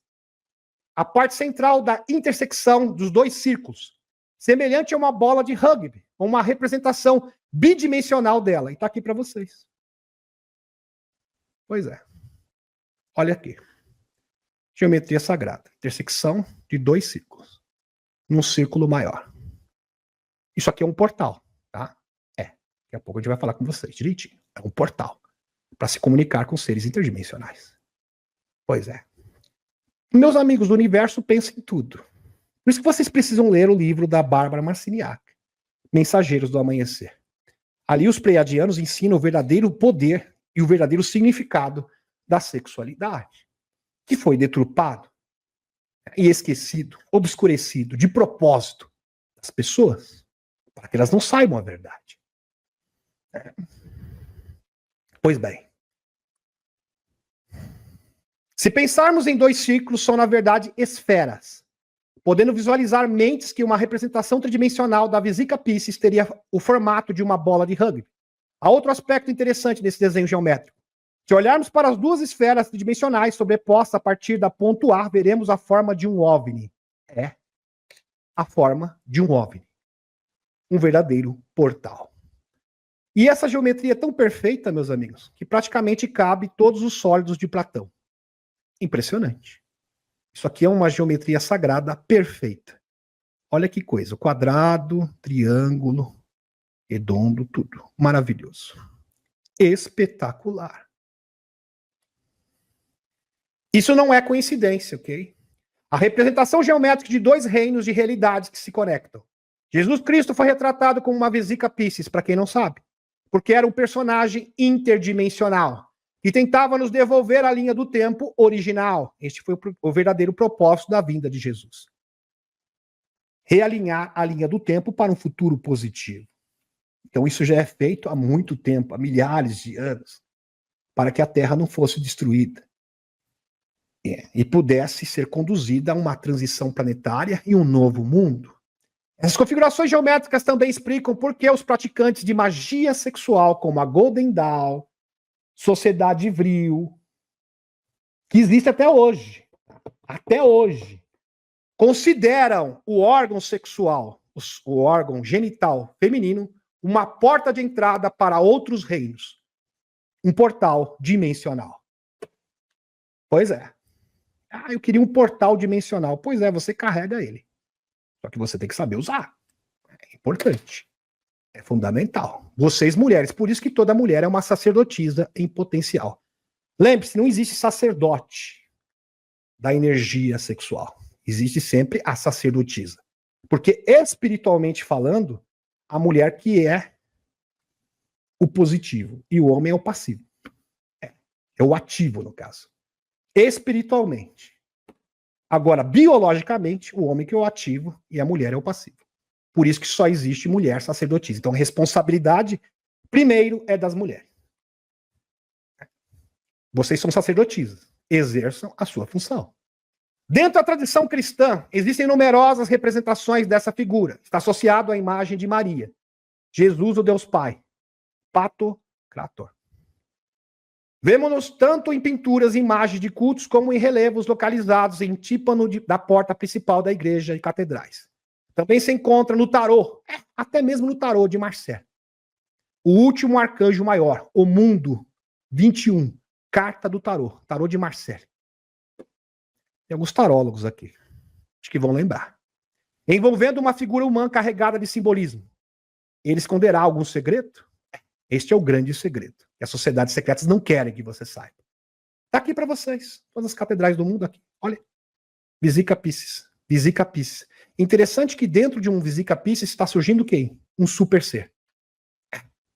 a parte central da intersecção dos 2 círculos, semelhante a uma bola de rugby, uma representação bidimensional dela. E está aqui para vocês. Pois é. Olha aqui. Geometria sagrada. Intersecção de 2 círculos. Num círculo maior. Isso aqui é um portal, tá? Daqui a pouco a gente vai falar com vocês direitinho. É um portal para se comunicar com seres interdimensionais. Pois é. Meus amigos do universo pensam em tudo. Por isso que vocês precisam ler o livro da Bárbara Marciniak, Mensageiros do Amanhecer. Ali os pleiadianos ensinam o verdadeiro poder e o verdadeiro significado da sexualidade, que foi deturpado e esquecido, obscurecido, de propósito das pessoas, para que elas não saibam a verdade. Pois bem. Se pensarmos em 2 círculos, são na verdade esferas, podendo visualizar mentes que uma representação tridimensional da vesica piscis teria o formato de uma bola de rugby. Há outro aspecto interessante desse desenho geométrico. Se olharmos para as 2 esferas tridimensionais sobrepostas a partir da ponto A, veremos a forma de um OVNI. É a forma de um OVNI. Um verdadeiro portal. E essa geometria é tão perfeita, meus amigos, que praticamente cabe todos os sólidos de Platão. Impressionante. Isso aqui é uma geometria sagrada perfeita. Olha que coisa, quadrado, triângulo, redondo, tudo. Maravilhoso. Espetacular. Isso não é coincidência, ok? A representação geométrica de dois reinos de realidades que se conectam. Jesus Cristo foi retratado como uma vesica Piscis, para quem não sabe, porque era um personagem interdimensional e tentava nos devolver a linha do tempo original. Este foi o verdadeiro propósito da vinda de Jesus. Realinhar a linha do tempo para um futuro positivo. Então isso já é feito há muito tempo, há milhares de anos, para que a Terra não fosse destruída e pudesse ser conduzida a uma transição planetária e um novo mundo. Essas configurações geométricas também explicam por que os praticantes de magia sexual, como a Golden Dawn, Sociedade Vril, que existe até hoje, consideram o órgão sexual, o órgão genital feminino, uma porta de entrada para outros reinos. Um portal dimensional. Pois é. Eu queria um portal dimensional. Pois é, você carrega ele. Só que você tem que saber usar. É importante. É fundamental. Vocês, mulheres, por isso que toda mulher é uma sacerdotisa em potencial. Lembre-se, não existe sacerdote da energia sexual. Existe sempre a sacerdotisa. Porque, espiritualmente falando, a mulher que é o positivo e o homem é o passivo. É o ativo, no caso. Espiritualmente. Agora, biologicamente, o homem que é o ativo e a mulher é o passivo. Por isso que só existe mulher sacerdotisa. Então, a responsabilidade, primeiro, é das mulheres. Vocês são sacerdotisas. Exerçam a sua função. Dentro da tradição cristã, existem numerosas representações dessa figura. Está associado à imagem de Maria, Jesus, o Deus Pai, Pantocrator. Vemo-nos tanto em pinturas e imagens de cultos, como em relevos localizados em tímpano da porta principal da igreja e catedrais. Também se encontra no tarô, até mesmo no tarô de Marcel. O último arcanjo maior, o Mundo 21, carta do tarô de Marcel. Tem alguns tarólogos aqui, acho que vão lembrar. Envolvendo uma figura humana carregada de simbolismo. Ele esconderá algum segredo? Este é o grande segredo. E as sociedades secretas não querem que você saiba. Está aqui para vocês. Todas as catedrais do mundo aqui. Olha. Vesica Piscis. Vesica Piscis. Interessante que dentro de um Vesica Piscis está surgindo quem? Um super ser.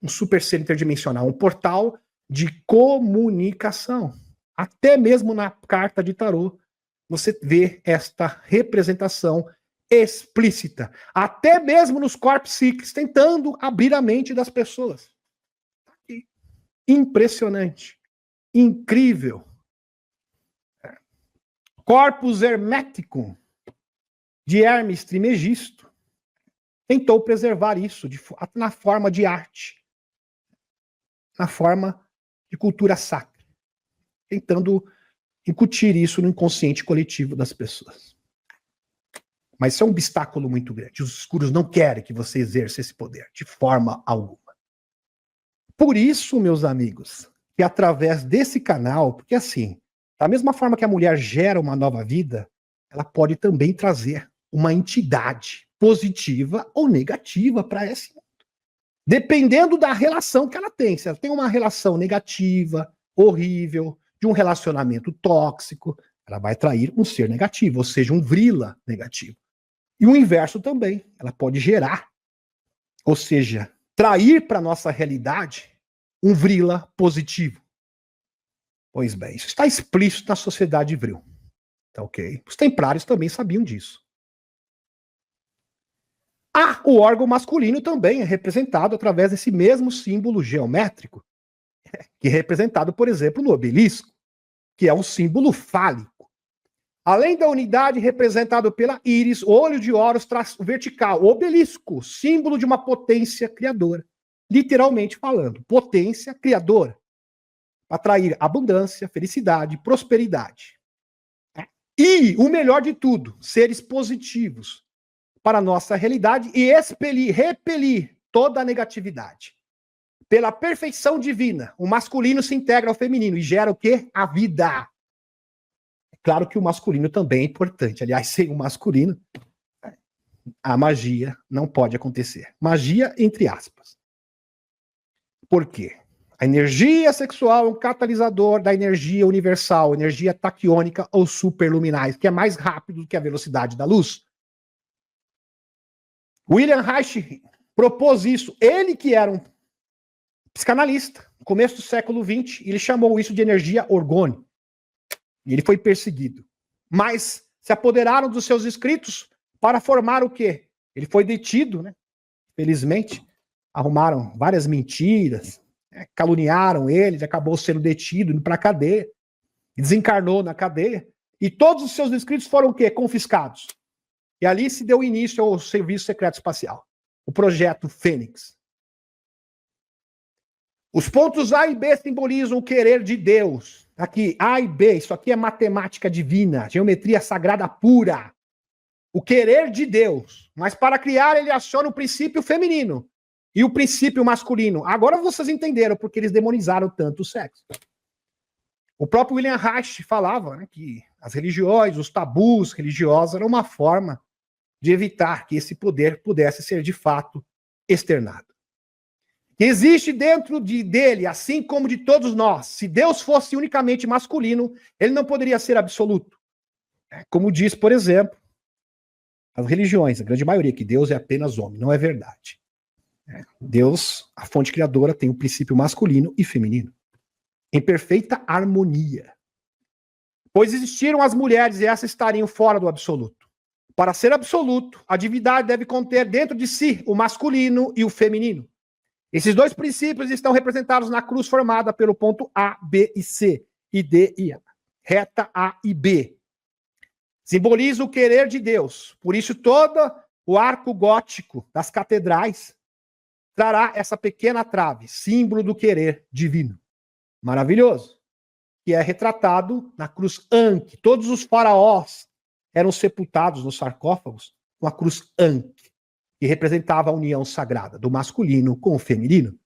Um super ser interdimensional. Um portal de comunicação. Até mesmo na carta de tarô, você vê esta representação explícita. Até mesmo nos corpos psíquicos, tentando abrir a mente das pessoas. Impressionante. Incrível. Corpus Hermeticum, de Hermes Trismegisto, tentou preservar isso na forma de arte, na forma de cultura sacra, tentando incutir isso no inconsciente coletivo das pessoas. Mas isso é um obstáculo muito grande. Os escuros não querem que você exerça esse poder, de forma alguma. Por isso, meus amigos, que através desse canal, porque assim, da mesma forma que a mulher gera uma nova vida, ela pode também trazer uma entidade positiva ou negativa para esse mundo. Dependendo da relação que ela tem. Se ela tem uma relação negativa, horrível, de um relacionamento tóxico, ela vai atrair um ser negativo, ou seja, um vrila negativo. E o inverso também, ela pode gerar, ou seja, trair para a nossa realidade um vrila positivo. Pois bem, isso está explícito na sociedade vril. Tá ok? Os templários também sabiam disso. O órgão masculino também é representado através desse mesmo símbolo geométrico, que é representado, por exemplo, no obelisco, que é um símbolo fálico. Além da unidade representada pela íris, o olho de Horus traz o vertical, o obelisco, símbolo de uma potência criadora. Literalmente falando, potência criadora. Para atrair abundância, felicidade, prosperidade. E, o melhor de tudo, seres positivos para a nossa realidade e repelir toda a negatividade. Pela perfeição divina, o masculino se integra ao feminino e gera o quê? A vida. Claro que o masculino também é importante. Aliás, sem o masculino, a magia não pode acontecer. Magia entre aspas. Por quê? A energia sexual é um catalisador da energia universal, energia taquiônica ou superluminais, que é mais rápido do que a velocidade da luz. William Reich propôs isso. Ele que era um psicanalista, no começo do século XX, ele chamou isso de energia orgônica. E ele foi perseguido. Mas se apoderaram dos seus escritos para formar o quê? Ele foi detido, né? Felizmente, arrumaram várias mentiras, né? Caluniaram ele acabou sendo detido, indo para a cadeia, desencarnou na cadeia, e todos os seus escritos foram o quê? Confiscados. E ali se deu início ao Serviço Secreto Espacial, o projeto Fênix. Os pontos A e B simbolizam o querer de Deus. Aqui, A e B, isso aqui é matemática divina, geometria sagrada pura. O querer de Deus. Mas para criar, ele aciona o princípio feminino e o princípio masculino. Agora vocês entenderam porque eles demonizaram tanto o sexo. O próprio William Reich falava, né, que as religiões, os tabus religiosos eram uma forma de evitar que esse poder pudesse ser de fato externado. Que existe dentro dele, assim como de todos nós. Se Deus fosse unicamente masculino, ele não poderia ser absoluto. Como diz, por exemplo, as religiões, a grande maioria, que Deus é apenas homem. Não é verdade. Deus, a fonte criadora, tem o princípio masculino e feminino, em perfeita harmonia. Pois existiram as mulheres e essas estariam fora do absoluto. Para ser absoluto, a divindade deve conter dentro de si o masculino e o feminino. Esses dois princípios estão representados na cruz formada pelo ponto A, B e C, e D e A. Reta A e B. Simboliza o querer de Deus. Por isso, todo o arco gótico das catedrais trará essa pequena trave, símbolo do querer divino. Maravilhoso. Que é retratado na cruz Ankh. Todos os faraós eram sepultados nos sarcófagos com a cruz Ankh, que representava a união sagrada do masculino com o feminino.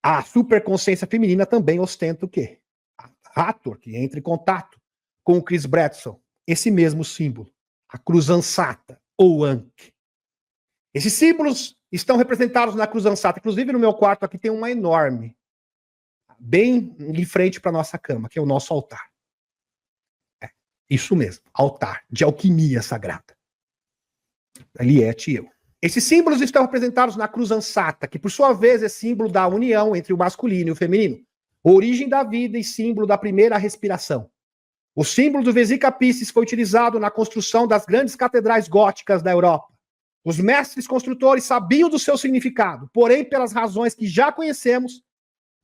A superconsciência feminina também ostenta o quê? A Hathor, que entra em contato com o Chris Bredson. Esse mesmo símbolo, a cruz Ansata, ou Ankh. Esses símbolos estão representados na cruz Ansata. Inclusive, no meu quarto aqui tem uma enorme, bem em frente para a nossa cama, que é o nosso altar. Isso mesmo, altar de alquimia sagrada. Eliette e eu. Esses símbolos estão representados na cruz Ansata, que por sua vez é símbolo da união entre o masculino e o feminino, origem da vida e símbolo da primeira respiração. O símbolo do Vesica Piscis foi utilizado na construção das grandes catedrais góticas da Europa. Os mestres construtores sabiam do seu significado, porém, pelas razões que já conhecemos,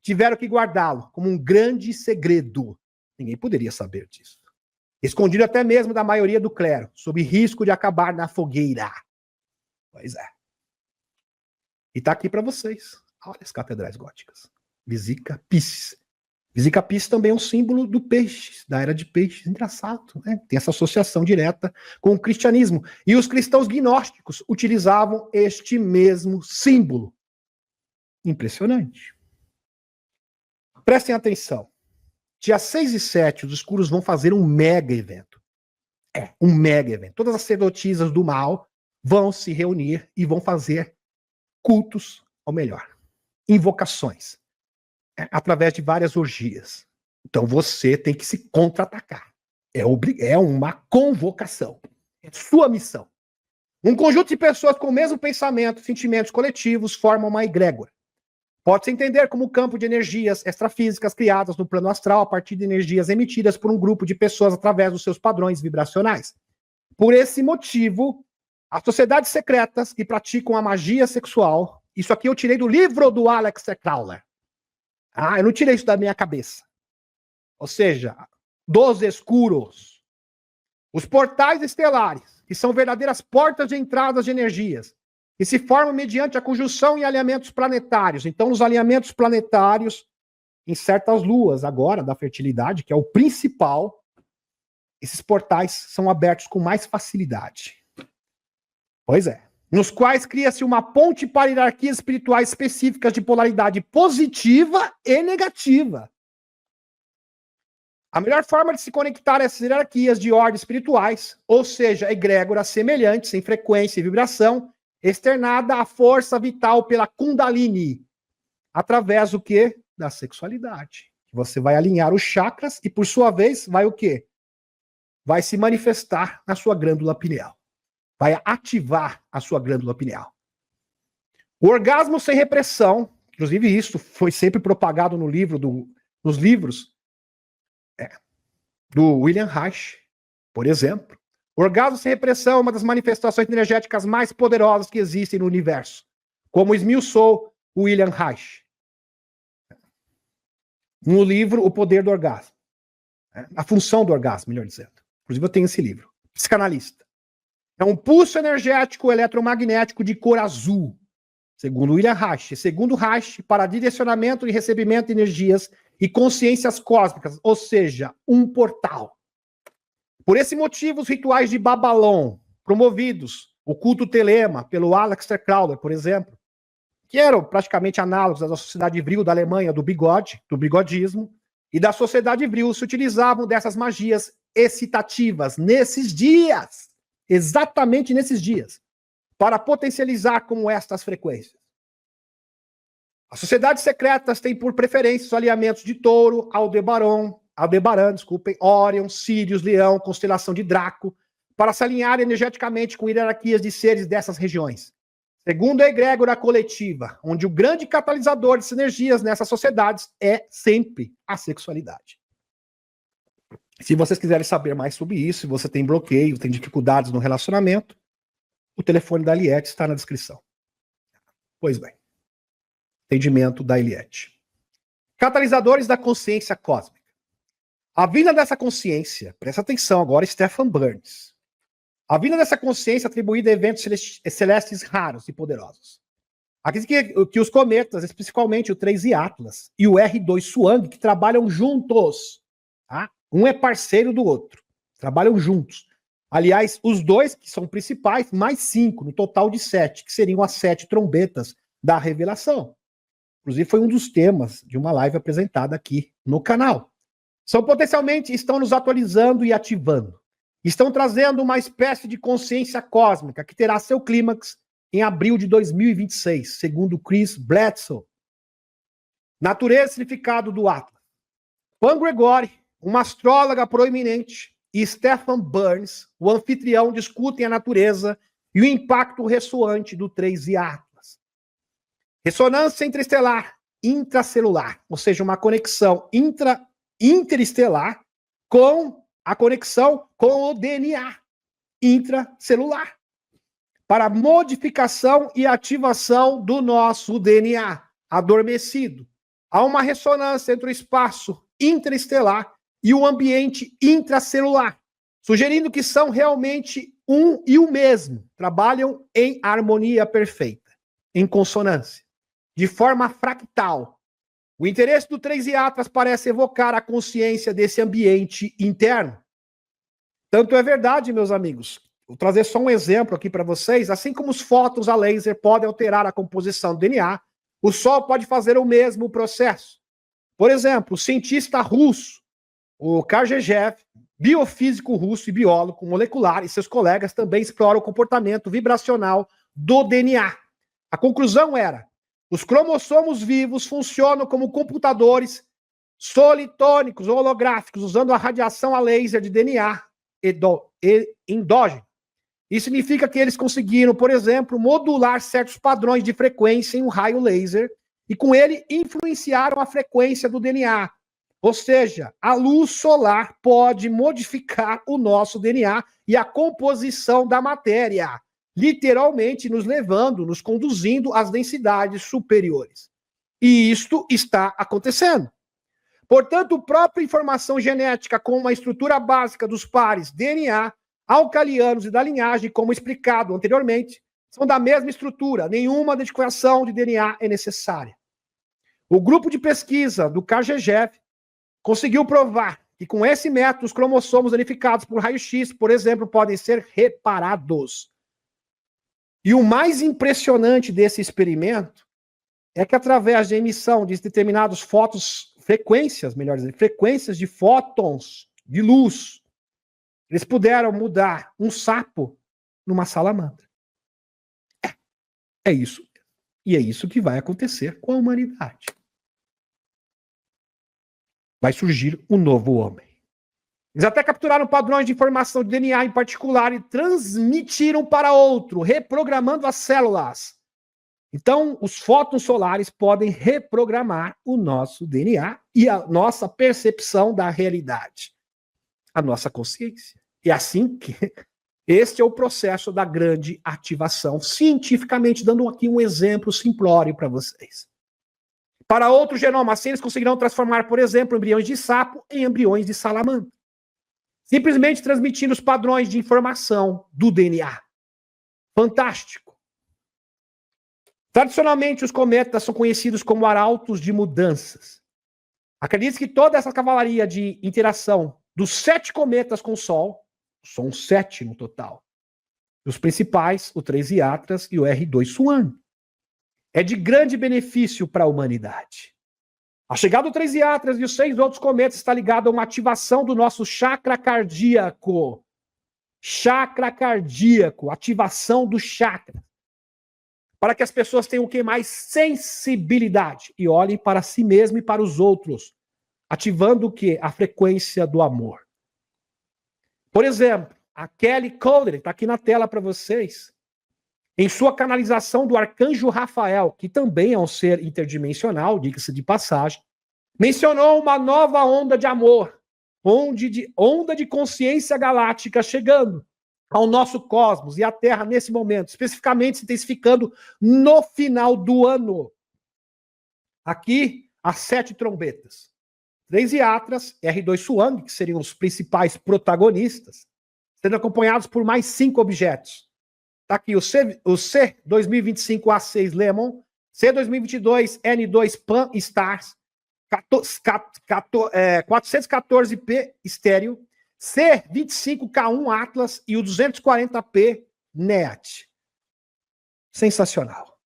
tiveram que guardá-lo como um grande segredo. Ninguém poderia saber disso. Escondido até mesmo da maioria do clero, sob risco de acabar na fogueira. Pois é. E tá aqui para vocês. Olha as catedrais góticas. Vesica Piscis. Vesica Piscis também é um símbolo do peixe, da era de peixes. Engraçado, né? Tem essa associação direta com o cristianismo. E os cristãos gnósticos utilizavam este mesmo símbolo. Impressionante. Prestem atenção. Dia 6 e 7, os escuros vão fazer um mega evento. Um mega evento. Todas as sacerdotisas do mal vão se reunir e vão fazer cultos, ou melhor, invocações, através de várias orgias. Então você tem que se contra-atacar. É uma convocação. É sua missão. Um conjunto de pessoas com o mesmo pensamento, sentimentos coletivos, formam uma egrégora. Pode-se entender como um campo de energias extrafísicas criadas no plano astral a partir de energias emitidas por um grupo de pessoas através dos seus padrões vibracionais. Por esse motivo, as sociedades secretas que praticam a magia sexual, isso aqui eu tirei do livro do Alex Crowler. Eu não tirei isso da minha cabeça. Ou seja, dos escuros. Os portais estelares, que são verdadeiras portas de entradas de energias, que se formam mediante a conjunção em alinhamentos planetários. Então, nos alinhamentos planetários, em certas luas agora da fertilidade, que é o principal, esses portais são abertos com mais facilidade. Pois é. Nos quais cria-se uma ponte para hierarquias espirituais específicas de polaridade positiva e negativa. A melhor forma de se conectar a essas hierarquias de ordem espirituais, ou seja, egrégoras semelhantes em frequência e vibração, externada à força vital pela Kundalini, através do quê? Da sexualidade. Você vai alinhar os chakras e, por sua vez, vai o quê? Vai se manifestar na sua glândula pineal. Vai ativar a sua glândula pineal. O orgasmo sem repressão, inclusive isso foi sempre propagado no livro nos livros do William Reich, por exemplo. O orgasmo sem repressão é uma das manifestações energéticas mais poderosas que existem no universo, como esmiuçou William Reich no livro O Poder do Orgasmo. A função do orgasmo, melhor dizendo. Inclusive eu tenho esse livro. Psicanalista. É um pulso energético eletromagnético de cor azul, segundo William Reich. Segundo Reich, para direcionamento e recebimento de energias e consciências cósmicas, ou seja, um portal. Por esse motivo, os rituais de Babalon, promovidos, o culto telema, pelo Aleister Crowley, por exemplo, que eram praticamente análogos da sociedade vril da Alemanha, do bigode, do bigodismo, e da sociedade vril, se utilizavam dessas magias excitativas nesses dias, exatamente nesses dias, para potencializar como estas frequências. As sociedades secretas têm por preferência os alinhamentos de Touro, Aldebaran, Órion, Sírios, Leão, constelação de Draco, para se alinhar energeticamente com hierarquias de seres dessas regiões. Segundo a egrégora coletiva, onde o grande catalisador de sinergias nessas sociedades é sempre a sexualidade. Se vocês quiserem saber mais sobre isso, se você tem bloqueio, tem dificuldades no relacionamento, o telefone da Eliette está na descrição. Pois bem. Entendimento da Eliette. Catalisadores da consciência cósmica. A vinda dessa consciência, presta atenção agora, Stephen Burns. A vinda dessa consciência atribuída a eventos celestes raros e poderosos. Aqui que os cometas, especificamente o 3I Atlas e o R2 Swang, que trabalham juntos. Tá? Um é parceiro do outro. Trabalham juntos. Aliás, os dois que são principais, mais 5, no total de 7, que seriam as 7 trombetas da revelação. Inclusive, foi um dos temas de uma live apresentada aqui no canal. Estão nos atualizando e ativando. Estão trazendo uma espécie de consciência cósmica que terá seu clímax em abril de 2026, segundo Chris Bledsoe. Natureza e significado do Atlas. Pam Gregory, uma astróloga proeminente, e Stephen Burns, o anfitrião, discutem a natureza e o impacto ressoante do 3I Atlas. Ressonância interestelar, intracelular, ou seja, uma conexão interestelar com a conexão com o DNA intracelular, para modificação e ativação do nosso DNA adormecido. Há uma ressonância entre o espaço interestelar e o ambiente intracelular, sugerindo que são realmente um e o mesmo, trabalham em harmonia perfeita, em consonância, de forma fractal. O interesse do 3I Atlas parece evocar a consciência desse ambiente interno. Tanto é verdade, meus amigos, vou trazer só um exemplo aqui para vocês, assim como os fótons a laser podem alterar a composição do DNA, o Sol pode fazer o mesmo processo. Por exemplo, o cientista russo, o Kargejev, biofísico russo e biólogo molecular, e seus colegas também exploram o comportamento vibracional do DNA. A conclusão era: os cromossomos vivos funcionam como computadores solitônicos ou holográficos, usando a radiação a laser de DNA endógeno. Isso significa que eles conseguiram, por exemplo, modular certos padrões de frequência em um raio laser e com ele influenciaram a frequência do DNA. Ou seja, a luz solar pode modificar o nosso DNA e a composição da matéria, literalmente nos levando, nos conduzindo às densidades superiores. E isto está acontecendo. Portanto, a própria informação genética com uma estrutura básica dos pares DNA, alcalianos e da linhagem, como explicado anteriormente, são da mesma estrutura, nenhuma identificação de DNA é necessária. O grupo de pesquisa do Kargejev conseguiu provar que com esse método os cromossomos verificados por raio-x, por exemplo, podem ser reparados. E o mais impressionante desse experimento é que através da emissão de determinados frequências, melhor dizendo, frequências de fótons de luz. Eles puderam mudar um sapo numa salamandra. É isso. E é isso que vai acontecer com a humanidade. Vai surgir um novo homem. Eles até capturaram padrões de informação de DNA em particular e transmitiram para outro, reprogramando as células. Então, os fótons solares podem reprogramar o nosso DNA e a nossa percepção da realidade, a nossa consciência. E assim que este é o processo da grande ativação, cientificamente, dando aqui um exemplo simplório para vocês. Para outro genoma, assim, eles conseguirão transformar, por exemplo, embriões de sapo em embriões de salamandra, simplesmente transmitindo os padrões de informação do DNA. Fantástico. Tradicionalmente, os cometas são conhecidos como arautos de mudanças. Acredite que toda essa cavalaria de interação dos 7 cometas com o Sol, são 7 no total. Os principais, o 3 Iatras e o R2 Swan. É de grande benefício para a humanidade. A chegada do 3 Iatras e os 6 outros cometas está ligada a uma ativação do nosso chakra cardíaco. Chakra cardíaco, ativação do chakra. Para que as pessoas tenham o que mais? Sensibilidade. E olhem para si mesmo e para os outros. Ativando o que? A frequência do amor. Por exemplo, a Kelly Calder, está aqui na tela para vocês, em sua canalização do arcanjo Rafael, que também é um ser interdimensional, diga-se de passagem, mencionou uma nova onda de amor, onda de consciência galáctica chegando ao nosso cosmos e à Terra nesse momento, especificamente se intensificando no final do ano. Aqui, as 7 trombetas. 3 Iatras, R2 Swan, que seriam os principais protagonistas, sendo acompanhados por mais 5 objetos. Está aqui o C 2025 A6 Lemon, C 2022 N2 Pan Stars, 414P Estéreo, C25K1 Atlas e o 240P NEAT. Sensacional.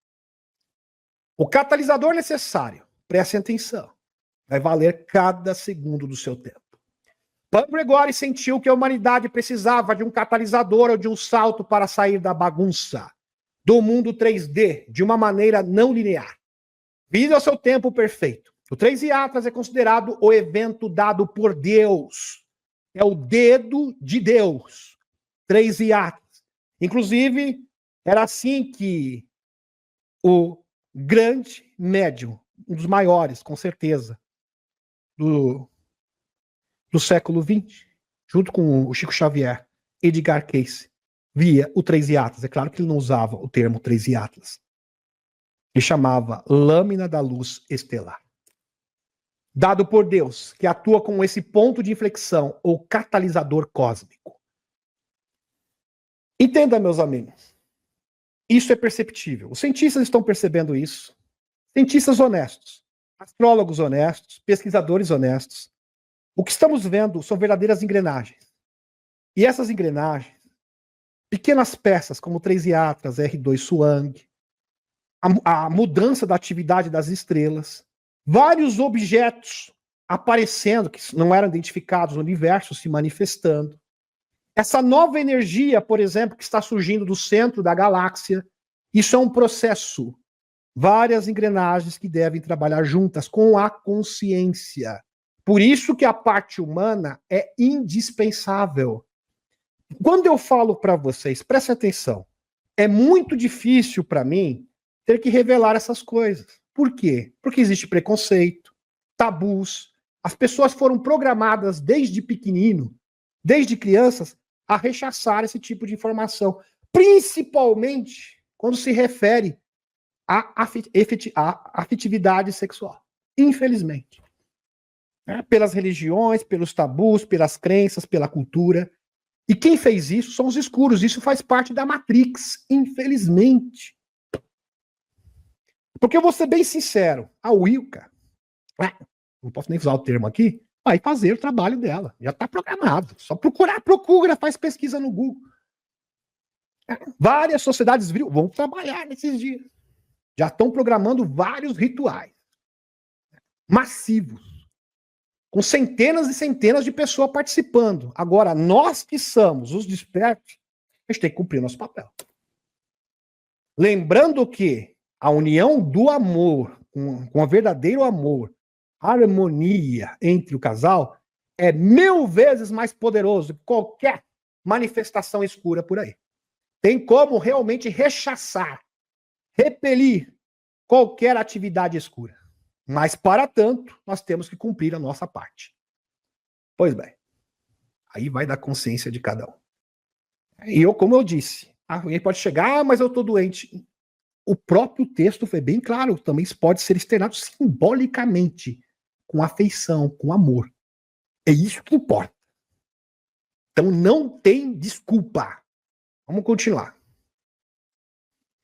O catalisador necessário, prestem atenção, vai valer cada segundo do seu tempo. Pan Gregori sentiu que a humanidade precisava de um catalisador ou de um salto para sair da bagunça, do mundo 3D, de uma maneira não linear. Vida ao seu tempo perfeito. O 3 Iatras é considerado o evento dado por Deus. É o dedo de Deus. 3 Iatras. Inclusive, era assim que o grande médium, um dos maiores, com certeza, do século XX, junto com o Chico Xavier, Edgar Cayce, via o 3 Iatras. É claro que ele não usava o termo 3 Iatras. Ele chamava lâmina da luz estelar. Dado por Deus, que atua como esse ponto de inflexão ou catalisador cósmico. Entenda, meus amigos, isso é perceptível. Os cientistas estão percebendo isso. Cientistas honestos, astrólogos honestos, pesquisadores honestos. O que estamos vendo são verdadeiras engrenagens. E essas engrenagens, pequenas peças como 3 Iatras, R2 Swang, a mudança da atividade das estrelas, vários objetos aparecendo que não eram identificados no universo se manifestando. Essa nova energia, por exemplo, que está surgindo do centro da galáxia, isso é um processo. Várias engrenagens que devem trabalhar juntas com a consciência. Por isso que a parte humana é indispensável. Quando eu falo para vocês, prestem atenção, é muito difícil para mim ter que revelar essas coisas. Por quê? Porque existe preconceito, tabus. As pessoas foram programadas desde pequenino, desde crianças, a rechaçar esse tipo de informação. Principalmente quando se refere à afetividade sexual. Infelizmente. Pelas religiões, pelos tabus, pelas crenças, pela cultura. E quem fez isso são os escuros. Isso faz parte da Matrix, infelizmente. Porque eu vou ser bem sincero, a Wilka, não posso nem usar o termo aqui, vai fazer o trabalho dela. Já está programado. Só procura, faz pesquisa no Google. Várias sociedades vão trabalhar nesses dias. Já estão programando vários rituais massivos. com centenas e centenas de pessoas participando. Agora, nós que somos os despertos, a gente tem que cumprir nosso papel. Lembrando que a união do amor, com o verdadeiro amor, a harmonia entre o casal, é 1000 vezes mais poderoso que qualquer manifestação escura por aí. Tem como realmente rechaçar, repelir qualquer atividade escura. Mas, para tanto, nós temos que cumprir a nossa parte. Pois bem, aí vai da consciência de cada um. E eu, como eu disse, alguém pode chegar, mas eu estou doente. O próprio texto foi bem claro, também pode ser externado simbolicamente, com afeição, com amor. É isso que importa. Então não tem desculpa. Vamos continuar.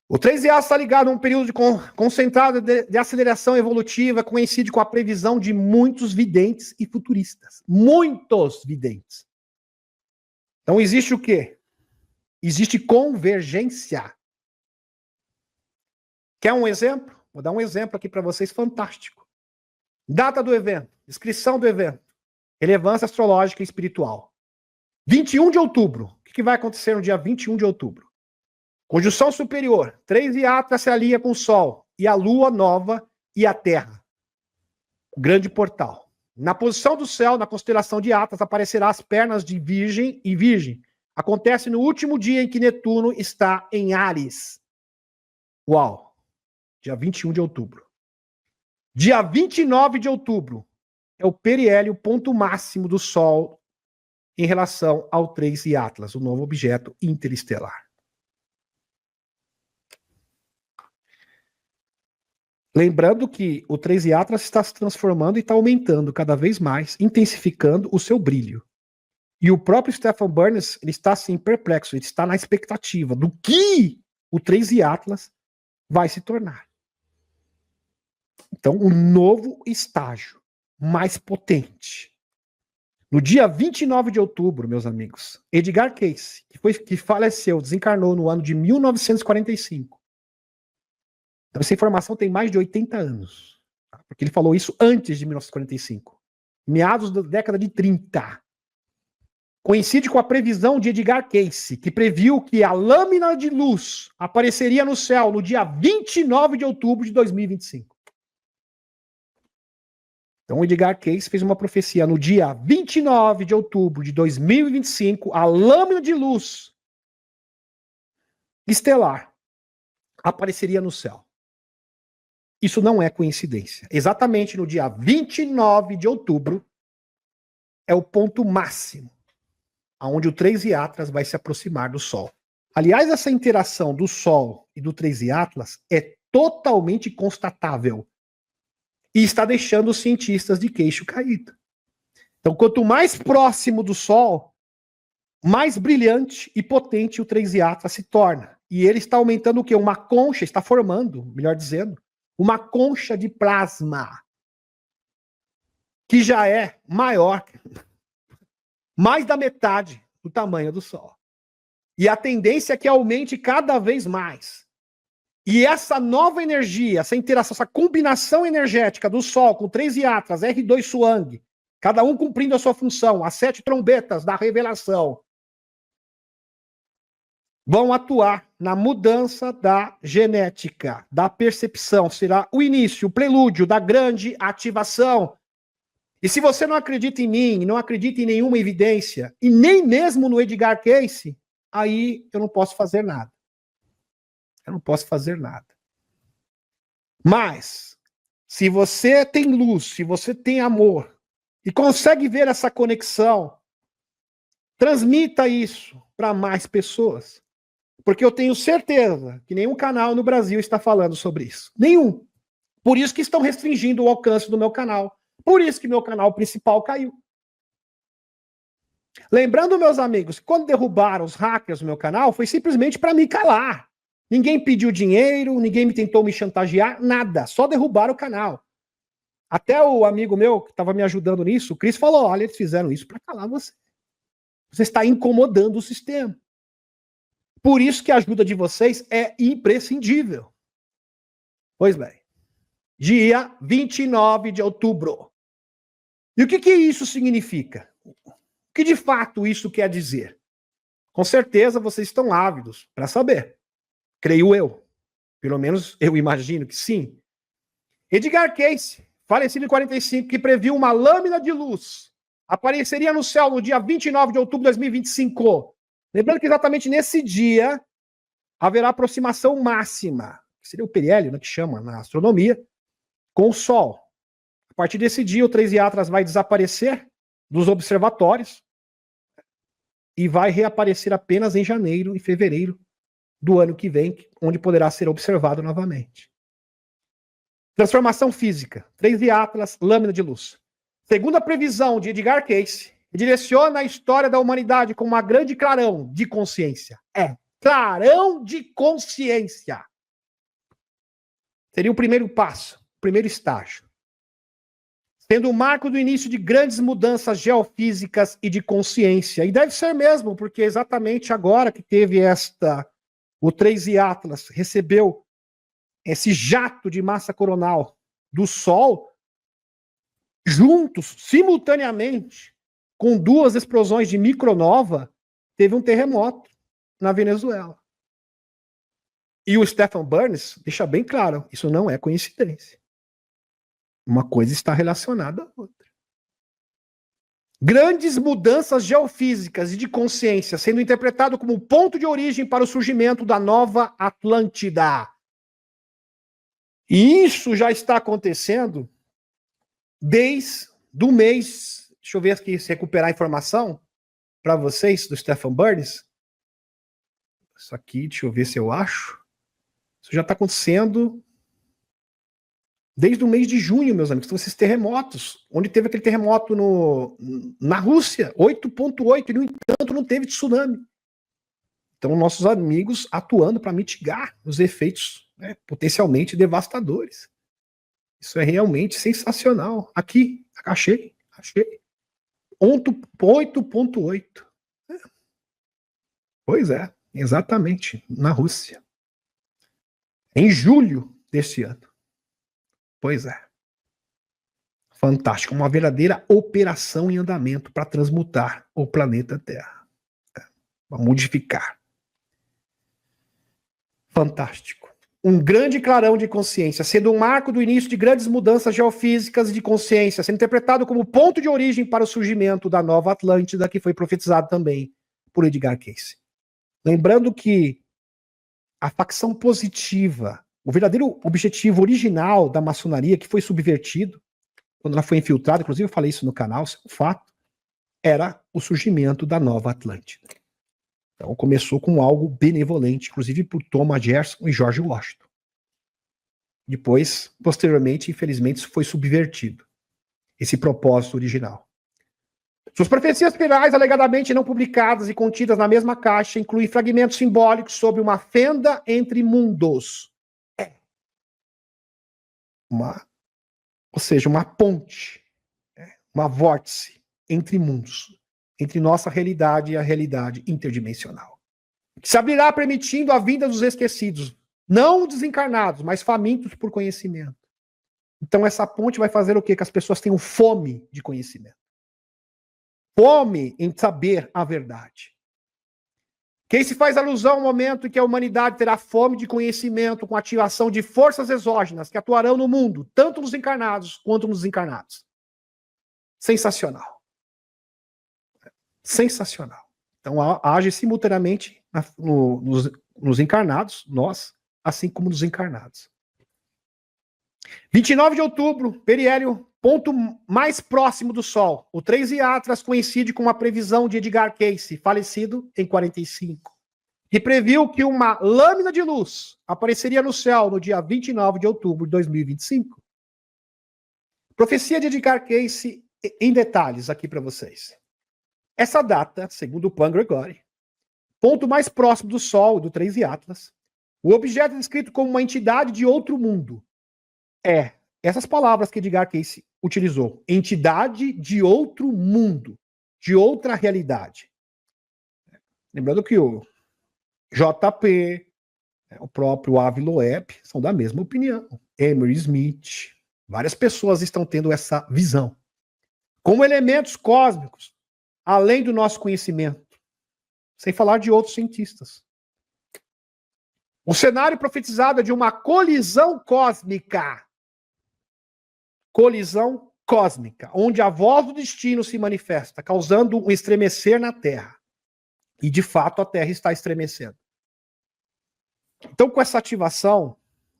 O 3A está ligado a um período concentrado de aceleração evolutiva, coincide com a previsão de muitos videntes e futuristas. Muitos videntes. Então existe o quê? Existe convergência. Quer um exemplo? Vou dar um exemplo aqui para vocês, fantástico. Data do evento, descrição do evento, relevância astrológica e espiritual. 21 de outubro. O que vai acontecer no dia 21 de outubro? Conjunção superior. 3 Yatra se alia com o Sol e a Lua nova e a Terra. O grande portal. Na posição do céu, na constelação de Atlas, aparecerá as pernas de Virgem e Virgem. Acontece no último dia em que Netuno está em Áries. Uau! Dia 21 de outubro. Dia 29 de outubro é o periélio, ponto máximo do Sol em relação ao 3 Atlas, o novo objeto interestelar. Lembrando que o 3 Atlas está se transformando e está aumentando cada vez mais, intensificando o seu brilho. E o próprio Stephen Burns, ele está assim perplexo, ele está na expectativa do que o 3 Atlas vai se tornar. Então, um novo estágio, mais potente. No dia 29 de outubro, meus amigos, Edgar Cayce, que faleceu, desencarnou no ano de 1945. Então, essa informação tem mais de 80 anos. Tá? Porque ele falou isso antes de 1945. Meados da década de 30. Coincide com a previsão de Edgar Cayce, que previu que a lâmina de luz apareceria no céu no dia 29 de outubro de 2025. Então, Edgar Cayce fez uma profecia no dia 29 de outubro de 2025, a lâmina de luz estelar apareceria no céu. Isso não é coincidência. Exatamente no dia 29 de outubro é o ponto máximo aonde o 3 Atlas vai se aproximar do Sol. Aliás, essa interação do Sol e do 3 Atlas é totalmente constatável e está deixando os cientistas de queixo caído. Então, quanto mais próximo do Sol, mais brilhante e potente o 3 Atlas se torna. E ele está aumentando o quê? Uma concha, está formando, melhor dizendo, uma concha de plasma, que já é maior, mais da metade do tamanho do Sol. E a tendência é que aumente cada vez mais. E essa nova energia, essa interação, essa combinação energética do Sol com 3 Atlas, R2 Swang, cada um cumprindo a sua função, as 7 trombetas da revelação, vão atuar na mudança da genética, da percepção. Será o início, o prelúdio da grande ativação. E se você não acredita em mim, não acredita em nenhuma evidência, e nem mesmo no Edgar Cayce, aí eu não posso fazer nada. Eu não posso fazer nada. Mas, se você tem luz, se você tem amor, e consegue ver essa conexão, transmita isso para mais pessoas. Porque eu tenho certeza que nenhum canal no Brasil está falando sobre isso. Nenhum. Por isso que estão restringindo o alcance do meu canal. Por isso que meu canal principal caiu. Lembrando, meus amigos, que quando derrubaram os hackers do meu canal, foi simplesmente para me calar. Ninguém pediu dinheiro, ninguém me tentou me chantagear, nada. Só derrubaram o canal. Até o amigo meu, que estava me ajudando nisso, o Cris, falou, olha, eles fizeram isso para calar você. Você está incomodando o sistema. Por isso que a ajuda de vocês é imprescindível. Pois bem, dia 29 de outubro, E o que isso significa? O que de fato isso quer dizer? Com certeza vocês estão ávidos para saber. Creio eu. Pelo menos eu imagino que sim. Edgar Cayce, falecido em 45, que previu uma lâmina de luz, apareceria no céu no dia 29 de outubro de 2025. Lembrando que exatamente nesse dia haverá aproximação máxima, que seria o periélio, né, que chama na astronomia, com o Sol. A partir desse dia, o 3 Atlas vai desaparecer dos observatórios e vai reaparecer apenas em janeiro e fevereiro do ano que vem, onde poderá ser observado novamente. Transformação física, 3 Atlas, lâmina de luz. Segundo a previsão de Edgar Cayce, direciona a história da humanidade com uma grande clarão de consciência. Clarão de consciência. Seria o primeiro passo, o primeiro estágio. Sendo o marco do início de grandes mudanças geofísicas e de consciência. E deve ser mesmo, porque exatamente agora que teve o 3 Atlas recebeu esse jato de massa coronal do Sol, juntos, simultaneamente, com 2 explosões de micronova, teve um terremoto na Venezuela. E o Stephen Burns deixa bem claro, isso não é coincidência. Uma coisa está relacionada à outra. Grandes mudanças geofísicas e de consciência sendo interpretado como ponto de origem para o surgimento da nova Atlântida. E isso já está acontecendo desde o mês, deixa eu ver aqui se recuperar a informação para vocês do Stephen Burns. Isso aqui, deixa eu ver se eu acho. Isso já está acontecendo desde o mês de junho, meus amigos. São esses terremotos, onde teve aquele terremoto na Rússia, 8.8, e no entanto não teve tsunami. Então, nossos amigos atuando para mitigar os efeitos, né, potencialmente devastadores. Isso é realmente sensacional. Aqui, achei. 8.8. Pois é, exatamente, na Rússia. Em julho deste ano. Pois é. Fantástico. Uma verdadeira operação em andamento para transmutar o planeta Terra. Para modificar. Fantástico. Um grande clarão de consciência, sendo um marco do início de grandes mudanças geofísicas e de consciência, sendo interpretado como ponto de origem para o surgimento da nova Atlântida, que foi profetizado também por Edgar Cayce. Lembrando que a facção positiva, o verdadeiro objetivo original da maçonaria, que foi subvertido, quando ela foi infiltrada, inclusive eu falei isso no canal, isso é um fato, era o surgimento da nova Atlântida. Então começou com algo benevolente, inclusive por Thomas Jefferson e George Washington. Depois, posteriormente, infelizmente, isso foi subvertido. Esse propósito original. Suas profecias finais, alegadamente não publicadas e contidas na mesma caixa, incluem fragmentos simbólicos sobre uma fenda entre mundos. Ou seja, uma ponte, uma vórtice entre mundos, entre nossa realidade e a realidade interdimensional. Que se abrirá permitindo a vinda dos esquecidos, não desencarnados, mas famintos por conhecimento. Então essa ponte vai fazer o quê? Que as pessoas tenham fome de conhecimento. Fome em saber a verdade. Que se faz alusão ao momento em que a humanidade terá fome de conhecimento com a ativação de forças exógenas que atuarão no mundo, tanto nos encarnados quanto nos desencarnados. Sensacional. Sensacional. Então age simultaneamente nos encarnados, nós, assim como nos encarnados. 29 de outubro, periélio, ponto mais próximo do Sol. O 3 Atlas coincide com a previsão de Edgar Cayce, falecido em 45, que previu que uma lâmina de luz apareceria no céu no dia 29 de outubro de 2025. Profecia de Edgar Cayce em detalhes aqui para vocês. Essa data, segundo o Pan Gregori, ponto mais próximo do Sol, do 3 Atlas, o objeto é descrito como uma entidade de outro mundo. Essas palavras que Edgar Cayce utilizou. Entidade de outro mundo, de outra realidade. Lembrando que o JP, o próprio Avi Loeb, são da mesma opinião. Emery Smith, várias pessoas estão tendo essa visão. como elementos cósmicos, além do nosso conhecimento, sem falar de outros cientistas. O cenário profetizado é de uma colisão cósmica. Colisão cósmica, onde a voz do destino se manifesta, causando um estremecer na Terra. E, de fato, a Terra está estremecendo. Então, com essa ativação,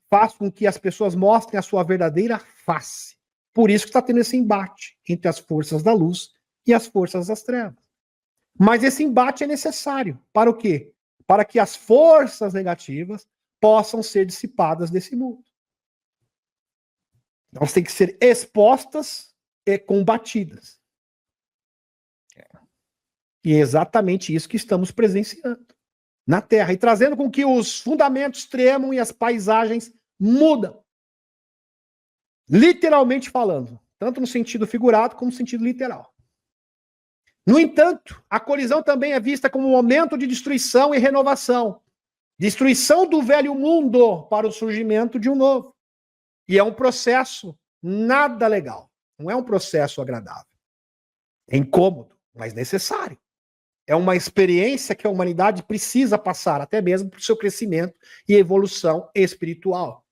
faz com que as pessoas mostrem a sua verdadeira face. Por isso que está tendo esse embate entre as forças da luz e as forças das trevas. Mas esse embate é necessário. Para o quê? Para que as forças negativas possam ser dissipadas desse mundo. Elas têm que ser expostas e combatidas. E é exatamente isso que estamos presenciando na Terra, e trazendo com que os fundamentos tremam e as paisagens mudam. Literalmente falando, tanto no sentido figurado como no sentido literal. No entanto, a colisão também é vista como um momento de destruição e renovação. Destruição do velho mundo para o surgimento de um novo. E é um processo nada legal. Não é um processo agradável. É incômodo, mas necessário. É uma experiência que a humanidade precisa passar, até mesmo para o seu crescimento e evolução espiritual.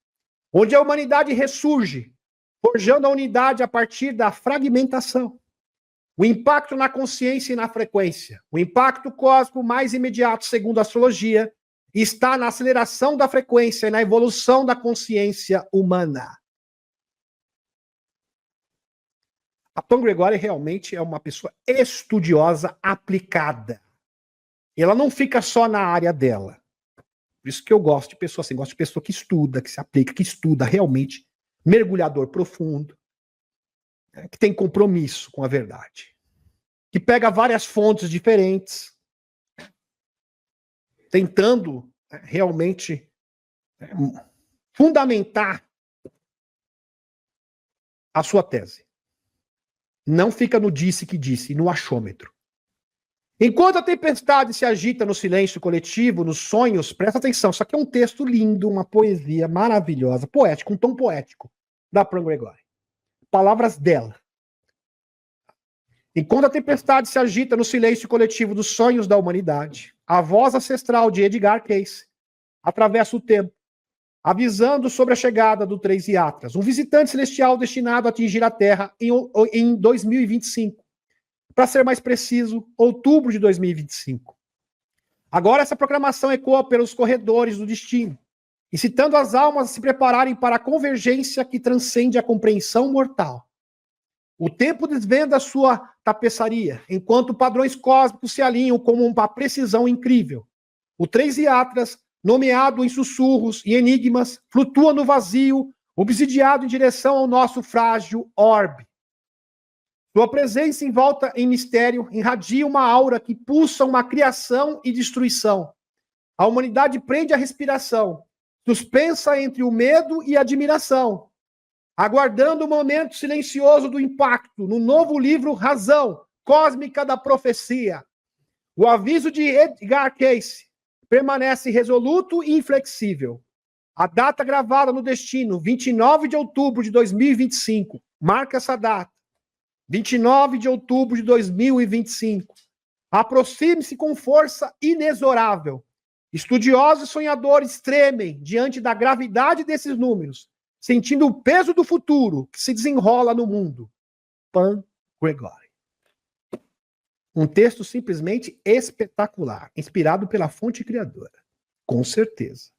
Onde a humanidade ressurge, forjando a unidade a partir da fragmentação. O impacto na consciência e na frequência. O impacto cósmico mais imediato, segundo a astrologia, está na aceleração da frequência e na evolução da consciência humana. A Tom Gregório realmente é uma pessoa estudiosa, aplicada. Ela não fica só na área dela. Por isso que eu gosto de pessoa assim, gosto de pessoa que estuda, que se aplica, que estuda realmente, mergulhador profundo, que tem compromisso com a verdade, que pega várias fontes diferentes, tentando realmente fundamentar a sua tese. Não fica no disse que disse, no achômetro. Enquanto a tempestade se agita no silêncio coletivo, nos sonhos, presta atenção, isso aqui é um texto lindo, uma poesia maravilhosa, poético, um tom poético, da Tom Gregório. Palavras dela. Enquanto a tempestade se agita no silêncio coletivo dos sonhos da humanidade, a voz ancestral de Edgar Cayce atravessa o tempo, avisando sobre a chegada do Três Iatras, um visitante celestial destinado a atingir a Terra em 2025. Para ser mais preciso, outubro de 2025. Agora essa proclamação ecoa pelos corredores do destino, incitando as almas a se prepararem para a convergência que transcende a compreensão mortal. O tempo desvenda sua tapeçaria, enquanto padrões cósmicos se alinham com uma precisão incrível. O Três Iatras, nomeado em sussurros e enigmas, flutua no vazio, obsidiado em direção ao nosso frágil orbe. Sua presença envolta em mistério irradia uma aura que pulsa uma criação e destruição. A humanidade prende a respiração, suspensa entre o medo e a admiração, aguardando o momento silencioso do impacto no novo livro Razão Cósmica da Profecia. O aviso de Edgar Cayce permanece resoluto e inflexível. A data gravada no destino, 29 de outubro de 2025, marca essa data. 29 de outubro de 2025. Aproxime-se com força inexorável. Estudiosos e sonhadores tremem diante da gravidade desses números, sentindo o peso do futuro que se desenrola no mundo. Tom Gregório. Um texto simplesmente espetacular, inspirado pela fonte criadora. Com certeza.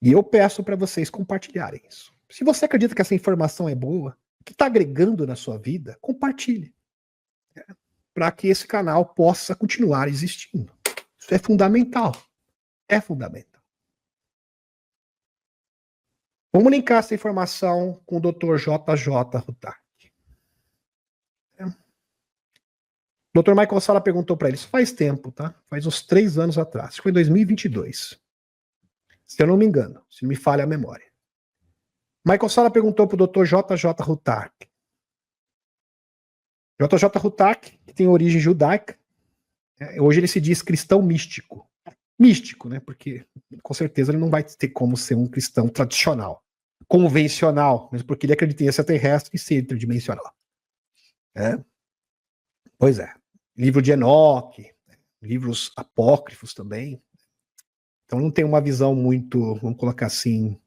E eu peço para vocês compartilharem isso. Se você acredita que essa informação é boa, que está agregando na sua vida, compartilhe. Para que esse canal possa continuar existindo. Isso é fundamental. É fundamental. Vamos linkar essa informação com o Dr. JJ Hutak. O Dr. Michael Sala perguntou para ele, isso faz tempo, tá? Faz uns 3 anos atrás, acho que foi em 2022. Se eu não me engano, se não me falha a memória. Michael Sala perguntou para o Dr. JJ Hutak. JJ Hutak, que tem origem judaica, hoje ele se diz cristão místico. Místico, né? Porque com certeza ele não vai ter como ser um cristão tradicional, convencional, mas porque ele acredita em extraterrestre e ser interdimensional. É? Pois é. Livro de Enoque, livros apócrifos também. Então não tem uma visão muito, vamos colocar assim,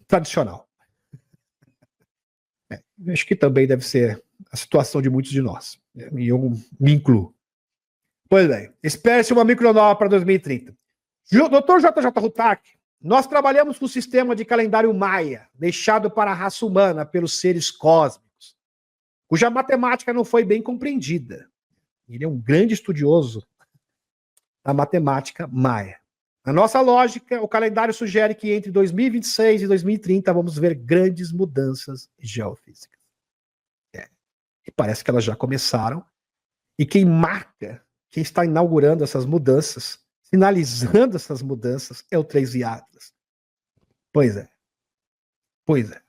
tradicional. Acho que também deve ser a situação de muitos de nós. E eu me incluo. Pois bem, espere-se uma micronova para 2030. Dr. JJ Hutak, nós trabalhamos com o sistema de calendário maia, deixado para a raça humana pelos seres cósmicos, cuja matemática não foi bem compreendida. Ele é um grande estudioso da matemática maia. Na nossa lógica, o calendário sugere que entre 2026 e 2030 vamos ver grandes mudanças geofísicas. E parece que elas já começaram. E quem marca, quem está inaugurando essas mudanças, sinalizando essas mudanças, é o 3 Atlas. Pois é. Pois é.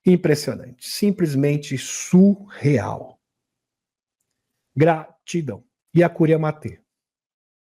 Impressionante. Simplesmente surreal. Gratidão. E a Curia Matê.